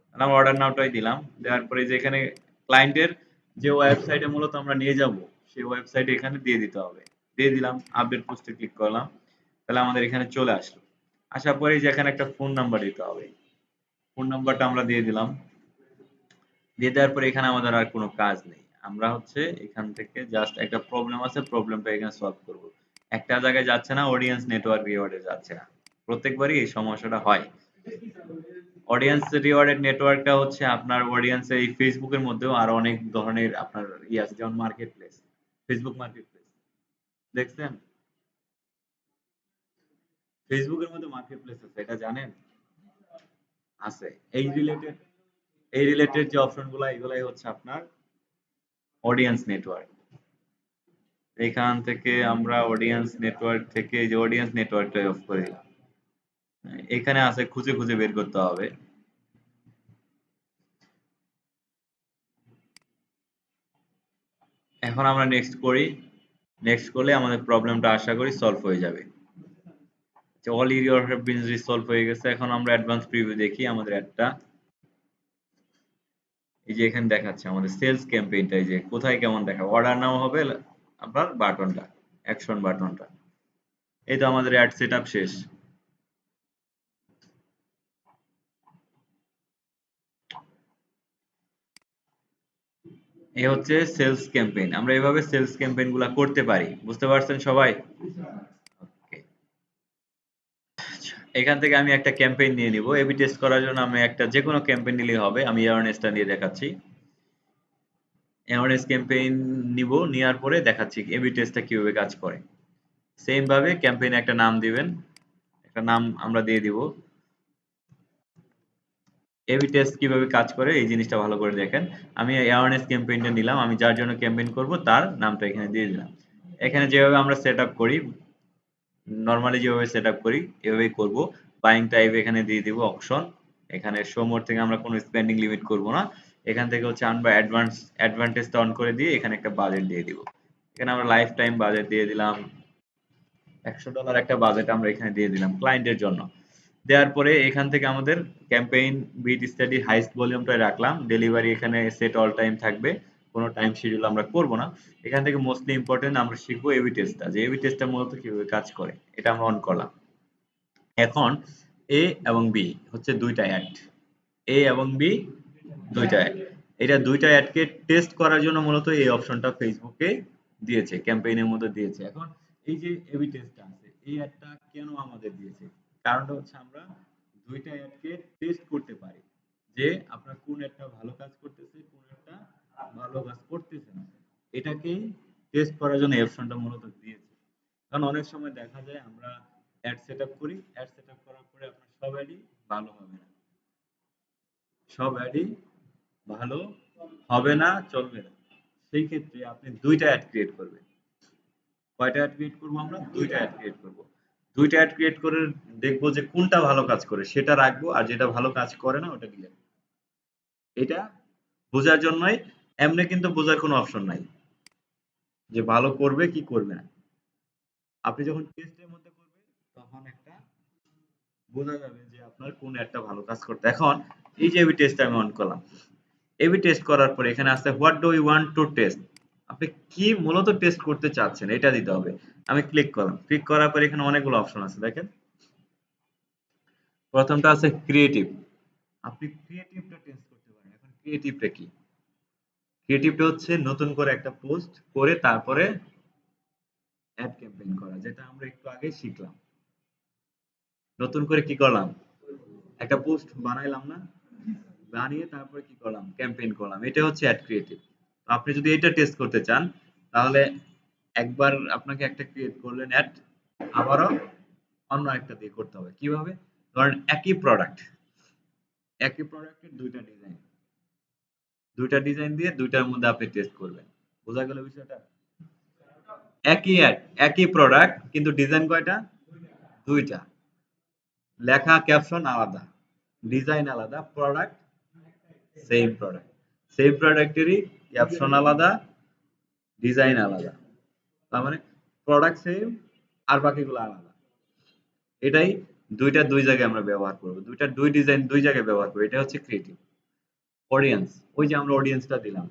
তাহলে আমি অর্ডার নাওটাই দিলাম। দেওয়ার পরে যে এখানে ক্লায়েন্টের যে ওয়েবসাইটে মূলত আমরা নিয়ে যাব সেই ওয়েবসাইটে এখানে দিয়ে দিতে হবে, দিয়ে দিলাম। আপডেট পোস্টে ক্লিক করলাম, তাহলে আমাদের এখানে চলে আসলো। আসার পরে যে এখানে একটা ফোন নাম্বার দিতে হবে, ফোন নাম্বারটা আমরা দিয়ে দিলাম। দিয়ে দেওয়ার পরে এখানে আমাদের আর কোনো কাজ নেই, আমরা হচ্ছে এখান থেকে জাস্ট একটা প্রবলেম আছে, প্রবলেমটা এখানে সলভ করব। একটা জায়গায় যাচ্ছে না, অডিয়েন্স নেটওয়ার্ক রিওয়ার্ডে যাচ্ছে না, প্রত্যেকবারই এই সমস্যাটা হয়। অডিয়েন্স রিওয়ার্ডেড নেটওয়ার্কটা হচ্ছে আপনার অডিয়েন্স এই ফেসবুকের মধ্যেও আরো অনেক ধরনের আপনার আছে, যেমন market place, Facebook market place দেখছেন, ফেসবুকের মধ্যে মার্কেট প্লেস আছে, এটা জানেন, আছে এই রিলেটেড। এই রিলেটেড যে অপশনগুলো এগুলাই হচ্ছে আপনার অডিয়েন্স নেটওয়ার্ক। এখান থেকে আমরা অডিয়েন্স নেটওয়ার্ক থেকে এই যে অডিয়েন্স নেটওয়ার্কটাই অফ করে দিলাম। এখানে আছে খুঁজে খুঁজে বের করতে হবে। এখন আমরা নেক্সট করি। নেক্সট করলে আমাদের প্রবলেমটা আশা করি সলভ হয়ে যাবে। All your have been resolve হয়ে গেছে। এখন আমরা অ্যাডভান্স প্রিভিউ দেখি আমাদের একটা, এই যে এখানে দেখাচ্ছে আমাদের সেলস ক্যাম্পেইনটা, এই যে কোথায় কেমন দেখা অর্ডার নাও হবে আপনার বাটনটা, অ্যাকশন বাটনটা। এই তো আমাদের অ্যাড সেটআপ শেষ। এই হচ্ছে সেলস ক্যাম্পেইন। আমরা এভাবে সেলস ক্যাম্পেইন গুলা করতে পারি। বুঝতে পারছেন সবাই? ওকে। এখান থেকে আমি একটা ক্যাম্পেইন নিয়ে নিব। এবি টেস্ট করার জন্য আমি একটা যে কোনো ক্যাম্পেইন নিলেই হবে। আমি অ্যাওয়ারনেসটা নিয়ে দেখাচ্ছি। অ্যাওয়ারনেস ক্যাম্পেইন নিব, নেওয়ার পরে দেখাচ্ছি এবি টেস্টটা কিভাবে কাজ করে। সেম ভাবে ক্যাম্পেইনে একটা নাম দিবেন। একটা নাম আমরা দিয়ে দিব। এবি টেস্ট কিভাবে কাজ করে এই জিনিসটা ভালো করে দেখেন। আমি অ্যাওয়ারনেস ক্যাম্পেইনটা নিলাম, আমি যার জন্য ক্যাম্পেইন করব তার নামটা এখানে দিয়ে দিলাম। এখানে যেভাবে আমরা সেট আপ করি, নরমালি যেভাবে সেট আপ করি এভাবেই করব। বাইং টাইপ এখানে দিয়ে দিব অপশন। এখানে শো মোড থেকে আমরা কোনো স্পেন্ডিং লিমিট করব না। এখান থেকে হচ্ছে আমরা অ্যাডভান্টেজটা অন করে দিয়ে এখানে একটা বাজেট দিয়ে দিব। এখানে আমরা লাইফ টাইম বাজেট দিয়ে দিলাম। $100 একটা বাজেট আমরা এখানে দিয়ে দিলাম ক্লায়েন্টের জন্য। দেওয়ার পরে এখান থেকে আমাদের ক্যাম্পেইন বিট স্টাডি হাইস্ট ভলিউমটা রাখলাম। ডেলিভারি এখানে সেট অল টাইম থাকবে। কোনো টাইম শিডিউল আমরা করব না। এখান থেকে মোস্টলি ইম্পর্টেন্ট আমরা শিখবো এবি টেস্টটা, যে এবি টেস্টটা মূলত কিভাবে কাজ করে। এটা আমরা অন করলাম। এখন এ এবং বি হচ্ছে দুইটা অ্যাড। এ এবং বি দুইটা অ্যাড। এটা দুইটা অ্যাডকে টেস্ট করার জন্য মূলত এই অপশনটা ফেসবুকে দিয়েছে, ক্যাম্পেইনের মধ্যে দিয়েছে। এখন এই যে এবি টেস্টটা আছে, এই অ্যাডটা কেন আমাদের দিয়েছে? কারণটা হচ্ছে আমরা দুইটা অ্যাডকে টেস্ট করতে পারি যে আপনার কোন একটা ভালো কাজ করতেছে, কোন একটা ভালো কাজ করতেছে না। এটাকেই টেস্ট করার জন্য এই অপশনটা মূলত দিয়েছে। কারণ অনেক সময় দেখা যায় আমরা অ্যাড সেটআপ করি, অ্যাড সেটআপ করার পরে আপনার সব অ্যাডই ভালো হবে না। সব অ্যাডই ভালো হবে না, চলবে না। সেই ক্ষেত্রে আপনি দুইটা অ্যাড ক্রিয়েট করবেন। কয়টা অ্যাড ক্রিয়েট করবো আমরা? দুইটা অ্যাড ক্রিয়েট করবো। দুইটা অ্যাড ক্রিয়েট করে দেখবো যে কোনটা ভালো কাজ করে সেটা রাখবো, আর যেটা ভালো কাজ করে না ওটা ডিলিট। এটা বোঝার জন্যই। এমনি কিন্তু বোঝার কোনো অপশন নাই যে ভালো করবে কি করবে না। আপনি যখন টেস্টের মধ্যে করবেন তখন একটা বোঝা যাবে যে আপনার কোন একটা ভালো কাজ করতে। এখন এই যে এবি টেস্ট আমি অন করলাম, এবি টেস্ট করার পরে এখানে আছে what do you want to test. আপনি কি মূলত টেস্ট করতে চাচ্ছেন এটা দিতে হবে। আমি ক্লিক করলাম, ক্লিক করার পরে এখানে অনেকগুলো অপশন আছে দেখেন। প্রথমটা আছে ক্রিয়েটিভ। আপনি ক্রিয়েটিভটা টেস্ট করতে পারেন। এখন ক্রিয়েটিভটা কি? ক্রিয়েটিভটা হচ্ছে নতুন করে একটা পোস্ট করে তারপরে অ্যাড ক্যাম্পেইন করা, যেটা আমরা একটু আগে শিখলাম। নতুন করে কি করলাম? একটা পোস্ট বানাইলাম না, বানিয়ে তারপরে কি করলাম? ক্যাম্পেইন করলাম। এটা হচ্ছে অ্যাড ক্রিয়েটিভ। আপনি যদি এটা টেস্ট করতে চান তাহলে একবার আপনাকে একটা ক্রিয়েট করলেন অ্যাড, আবারও অন্য একটা দিয়ে করতে হবে। কিভাবে? ধরেন একই প্রোডাক্টের দুইটা ডিজাইন, দুইটা ডিজাইন দিয়ে দুইটার মধ্যে আপনি টেস্ট করবেন। বোঝা গেল বিষয়টা? একই অ্যাড, একই প্রোডাক্ট, কিন্তু ডিজাইন কয়টা? দুইটা। লেখা ক্যাপশন আলাদা, ডিজাইন আলাদা, প্রোডাক্ট সেম প্রোডাক্ট। সেম প্রোডাক্টেরই ক্যাপশন আলাদা, ডিজাইন আলাদা। তার মানে প্রোডাক্ট সেম আর বাকিগুলো আলাদা। এটাই দুইটা দুই জায়গায় আমরা ব্যবহার করব। দুইটা দুই ডিজাইন দুই জায়গায় ব্যবহার করব। এটা হচ্ছে ক্রিয়েটিভ। অডিয়েন্স, ওই যে আমরা অডিয়েন্সটা দিলাম।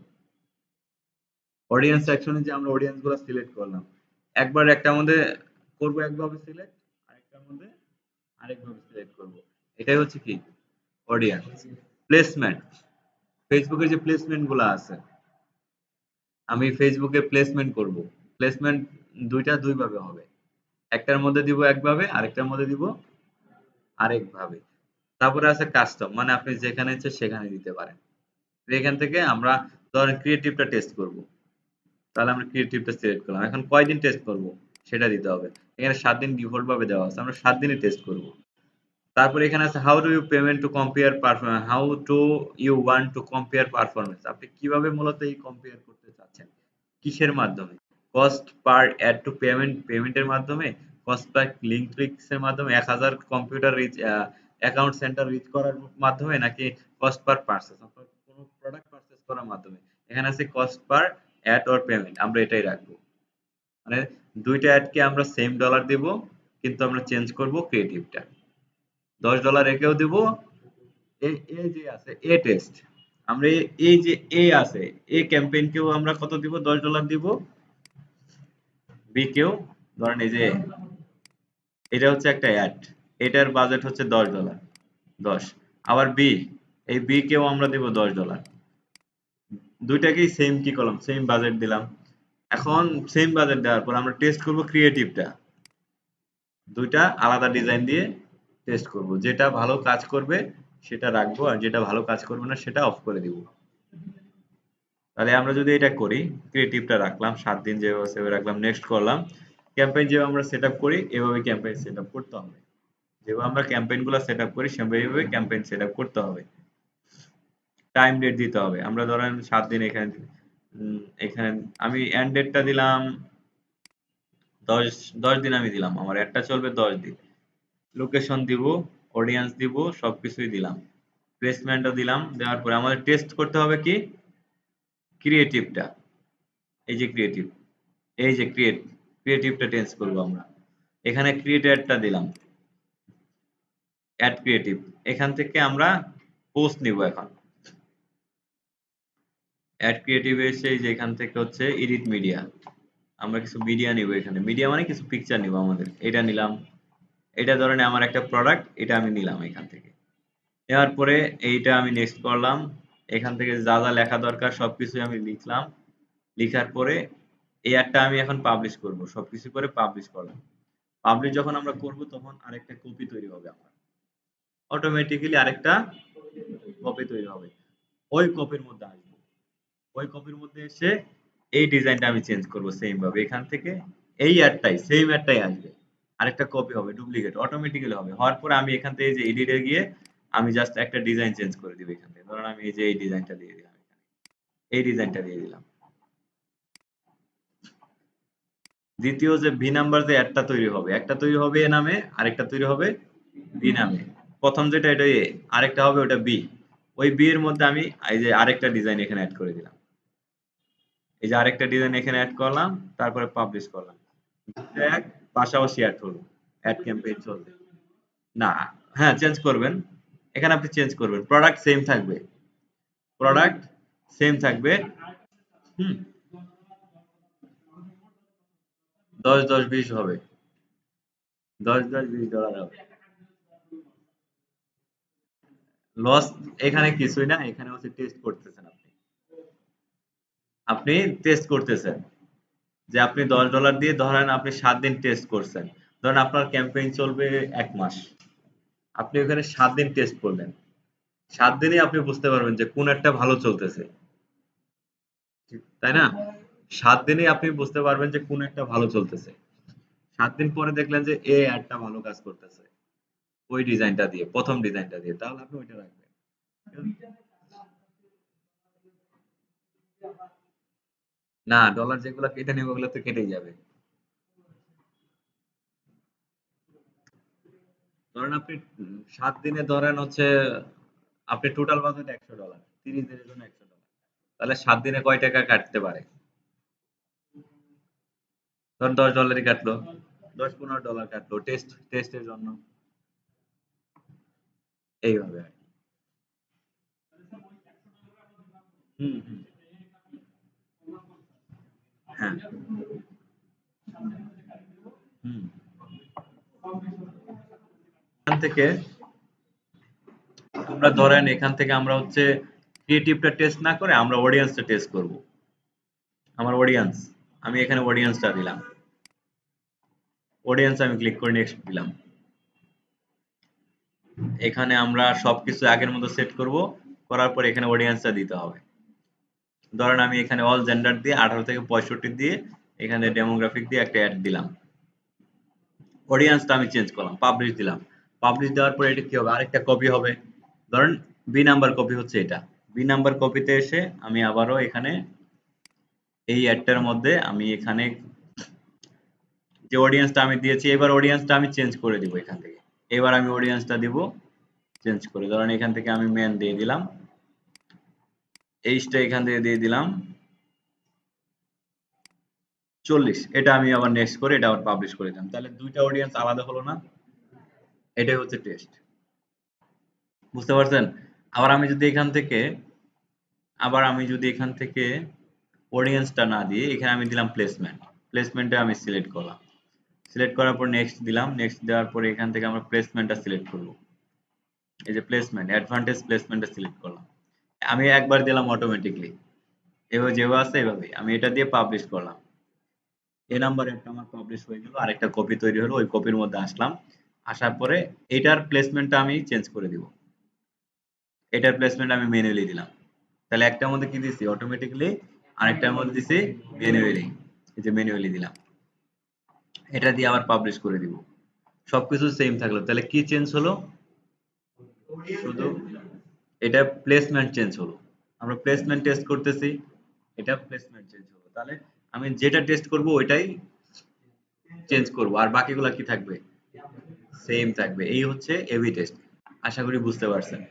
অডিয়েন্স সেকশনে যে আমরা অডিয়েন্স গুলো সিলেক্ট করলাম। একবার একটার মধ্যে করব একভাবে সিলেক্ট, আরেকটার মধ্যে আরেকভাবে সিলেক্ট করব। এটাই হচ্ছে কি? অডিয়েন্স। প্লেসমেন্ট, ফেসবুকের যে প্লেসমেন্ট গুলো আছে, আমি ফেসবুকে প্লেসমেন্ট করব। প্লেসমেন্ট দুইটা দুই ভাবে হবে। একটার মধ্যে দিব একভাবে, আরেকটার মধ্যে দিব আরেকভাবে। তারপরে আছে কাস্টম, মানে আপনি যেখানে ইচ্ছে সেখানে দিতে পারেন। এখান থেকে আমরা ধরেন ক্রিয়েটিভটা টেস্ট করব। তাহলে আমরা ক্রিয়েটিভটা সিলেক্ট করলাম। এখন কয়দিন টেস্ট করব সেটা দিতে হবে। এখানে 7 দিন ডিফল্ট ভাবে দেওয়া আছে, আমরা 7 দিনে টেস্ট করব। তারপরে এখানে আছে how do you payment to compare performance, how to you want to compare performance, আপনি কিভাবে মূলত এই কম্পেয়ার করতে চাচ্ছেন, কিসের মাধ্যমে? Cost per ad to payment, পেমেন্টের মাধ্যমে, কস্ট পার লিঙ্ক ক্লিকসের মাধ্যমে, 1000 computer reach account centre reach করার মাধ্যমে, নাকি কস্ট পার পারচেজ, আপনার কোনো প্রোডাক্ট পারচেজ করার মাধ্যমে? এখানে আছে cost per ad or payment, আমরা এটাই রাখবো। মানে দুইটা অ্যাডকে আমরা সেম ডলার দিব, কিন্তু আমরা চেঞ্জ করব ক্রিয়েটিভটা। $10 একেও দিব, এই যে আছে এ টেস্ট, আমরা এই যে এ আছে এ ক্যাম্পেইনকেও আমরা কত দিব, $10 দিব। বি কেও ধরেন এই যে এটা হচ্ছে একটা অ্যাড, এটার বাজেট হচ্ছে $10, 10। আবার বি, এই বি কেও আমরা দিব $10। দুইটাকেই সেম কি করলাম, সেম বাজেট দিলাম। এখন সেম বাজেট দেওয়ার পর আমরা টেস্ট করব ক্রিয়েটিভটা, দুইটা আলাদা ডিজাইন দিয়ে টেস্ট করব, যেটা ভালো কাজ করবে সেটা রাখবো, আর যেটা ভালো কাজ করবে না সেটা অফ করে দিব। তাহলে আমরা যদি এটা করি, ক্রিয়েটিভটা রাখলাম 7 দিন, যেভাবে সেভাবে রাখলাম, নেক্সট করলাম। ক্যাম্পেইন যেভাবে আমরা সেট আপ করি এভাবে ক্যাম্পেইন সেট আপ করতে হবে, যেভাবে আমরা ক্যাম্পেইন গুলো সেট আপ করি সেভাবে ক্যাম্পেইন সেট আপ করতে হবে। টাইম ডেট দিতে হবে, আমরা ধরেন 7 দিন এখানে এখানে আমি এন্ড ডেটটা দিলাম 10, 10 দিন আমি দিলাম, আমার একটা চলবে 10 দিন। লোকেশন দিব, অডিয়েন্স দিব, সবকিছুই দিলাম, প্লেসমেন্টও দিলাম। দেওয়ার পরে আমাদের টেস্ট করতে হবে কি, ক্রিয়েটিভটা, এই যে ক্রিয়েটিভ, এই যে ক্রিয়েটিভটা টেস্ট করবো আমরা। এখানে ক্রিয়েট অ্যাডটা দিলাম, অ্যাড ক্রিয়েটিভ, এখান থেকে আমরা পোস্ট নিব। এখন অ্যাড ক্রিয়েটিভ এসে এই যে এখান থেকে হচ্ছে এডিট মিডিয়া, আমরা কিছু মিডিয়া নিব, এখানে মিডিয়া মানে কিছু পিকচার নিব, আমাদের এটা নিলাম। এটা ধরেন আমার একটা প্রোডাক্ট, এটা আমি নিলাম এখান থেকে। নেওয়ার পরে এইটা আমি নেক্সট করলাম, এখান থেকে যা যা লেখা দরকার সবকিছু আমি লিখলাম। লিখার পরে এই অ্যাডটা আমি এখন পাবলিশ করব, সবকিছু করে পাবলিশ করলাম। পাবলিশ যখন আমরা করব তখন আরেকটা কপি তৈরি হবে, আমার অটোমেটিক্যালি আরেকটা কপি তৈরি হবে। ওই কপির মধ্যে আসবো, ওই কপির মধ্যে এসে এই ডিজাইনটা আমি চেঞ্জ করব সেম ভাবে, এখান থেকে এই অ্যাডটাই সেম অ্যাডটাই আসবে, আরেকটা কপি হবে, ডুপ্লিকেট অটোমেটিক্যালি হবে। হওয়ার পরে আমি এখান থেকে যে এডিটে গিয়ে আমি জাস্ট একটা ডিজাইন চেঞ্জ করে দিব এখান থেকে, ধরুন আমি এই যে এই ডিজাইনটা দিয়ে দিলাম, এই ডিজাইনটা দিয়ে দিলাম। দ্বিতীয় যে বি নাম্বার যে অ্যাডটা তৈরি হবে, একটা তৈরি হবে এ নামে, আরেকটা তৈরি হবে বি নামে। প্রথম যেটা এটা এ, আরেকটা হবে ওটা বি। ওই বি এর মধ্যে আমি এই যে আরেকটা ডিজাইন এখানে অ্যাড করে দিলাম, এই যে আরেকটা ডিজাইন এখানে অ্যাড করলাম, তারপরে পাবলিশ করলাম। এক পাশাপাশি অ্যাড হলো, অ্যাড ক্যাম্পেইন চলবে না। হ্যাঁ, চেঞ্জ করবেন, এখানে আপনি চেঞ্জ করবেন, প্রোডাক্ট সেম থাকবে, প্রোডাক্ট সেম থাকবে। হুম, 10, 10, 20 হবে, 10, 10, $20 হবে। লস এখানে কিছুই না, এখানে হচ্ছে টেস্ট করতেছেন আপনি, আপনি টেস্ট করতেছেন যে আপনি $10 দিয়ে ধরেন আপনি 7 দিন টেস্ট করছেন। ধরেন আপনার ক্যাম্পেইন চলবে 1 মাস, আপনি ওখানে 7 দিন টেস্ট করলেন। 7 দিনে আপনি বুঝতে পারবেন যে কোন একটা ভালো চলতেছে, তাই না? 7 দিনেই আপনি বুঝতে পারবেন যে কোন একটা ভালো চলতেছে। 7 দিন পরে দেখলেন যে এ একটা ভালো কাজ করতেছে ওই ডিজাইনটা দিয়ে, প্রথম ডিজাইনটা দিয়ে, তাহলে আপনি ওইটা রাখবেন। না, ডলার যেগুলো কেটে নেবে ওগুলো তো কেটেই যাবে। ধরেন আপনি 7 দিনে ধরেন হচ্ছে আপনি টোটাল বাজেট $100, 30 দিনের জন্য $100, তাহলে 7 দিনে কয় টাকা কাটতে পারে? ধরেন $10 কাটলো, 10-15 ডলার কাটলো টেস্টের জন্য, এইভাবে আর কি। হুম, হুম, হ্যাঁ, হুম। এখান থেকে আমরা ধরেন এখান থেকে আমরা হচ্ছে ক্রিয়েটিভটা টেস্ট না করে আমরা অডিয়েন্সটা টেস্ট করব। আমার অডিয়েন্স, আমি এখানে অডিয়েন্সটা দিলাম, অডিয়েন্স আমি ক্লিক করে নেক্সট দিলাম। এখানে আমরা সবকিছু আগের মতো সেট করব, করার পর এখানে অডিয়েন্সটা দিতে হবে। ধরেন আমি এখানে অল জেন্ডার দিয়ে 18 থেকে 65 দিয়ে এখানে ডেমোগ্রাফিক দিয়ে একটা অ্যাড দিলাম, অডিয়েন্সটা আমি চেঞ্জ করলাম, পাবলিশ দিলাম। পাবলিশ দেওয়ার পরে এটা কি হবে, আরেকটা কপি হবে। ধরেন বি নাম্বার কপি হচ্ছে এটা, বি নাম্বার কপিতে এসে আমি আবারও এখানে এই অ্যাডটার মধ্যে আমি এখানে যে অডিয়েন্সটা আমি দিয়েছি, এবার অডিয়েন্সটা আমি চেঞ্জ করে দিব এখান থেকে। এবার আমি অডিয়েন্সটা দিব চেঞ্জ করে, ধরেন এখান থেকে আমি মেন দিয়ে দিলাম, এইচটা এখান থেকে দিয়ে দিলাম 40। এটা আমি আবার নেক্সট করে এটা আবার পাবলিশ করে দিলাম, তাহলে দুইটা অডিয়েন্স আলাদা হলো না? এটাই হচ্ছে টেস্ট। বুঝতে পারছেন? আবার আমি যদি এখান থেকে অডিয়েন্সটা না দিয়ে এখানে আমি দিলাম প্লেসমেন্ট, প্লেসমেন্টে আমি সিলেক্ট করলাম, সিলেক্ট করার পর নেক্সট দিলাম, নেক্সট দেওয়ার পরে এখান থেকে আমরা প্লেসমেন্টটা সিলেক্ট করব। এই যে প্লেসমেন্ট, অ্যাডভান্টেজ প্লেসমেন্টটা সিলেক্ট করলাম, আমি একবার দিলাম অটোমেটিকলি, এভাবে যেভাবে আছে এভাবেই আমি এটা দিয়ে পাবলিশ করলাম। এ নাম্বার একটা আমার পাবলিশ হয়ে গেল, আরেকটা কপি তৈরি হলো, ওই কপির মধ্যে আসলাম, আসার পরে এটার প্লেসমেন্টটা আমি চেঞ্জ করে দিব, এটার প্লেসমেন্ট আমি ম্যানুয়ালি দিলাম। তাহলে একটার মধ্যে কি দিছি অটোমেটিকলি, আরেকটার মধ্যে দিছি ম্যানুয়ালি। এই যে ম্যানুয়ালি দিলাম, এটা দিয়ে আবার পাবলিশ করে দিব। সবকিছু সেম থাকলো, তাহলে কি চেঞ্জ হলো? শুধু এটা প্লেসমেন্ট চেঞ্জ হলো। আমরা প্লেসমেন্ট টেস্ট করতেছি, এটা প্লেসমেন্ট চেঞ্জ হলো। তাহলে আমি যেটা টেস্ট করব ওইটাই চেঞ্জ করব, আর বাকিগুলা কি থাকবে? সেম থাকবে। এই হচ্ছে এবি টেস্ট। আশা করি বুঝতে পারছেন।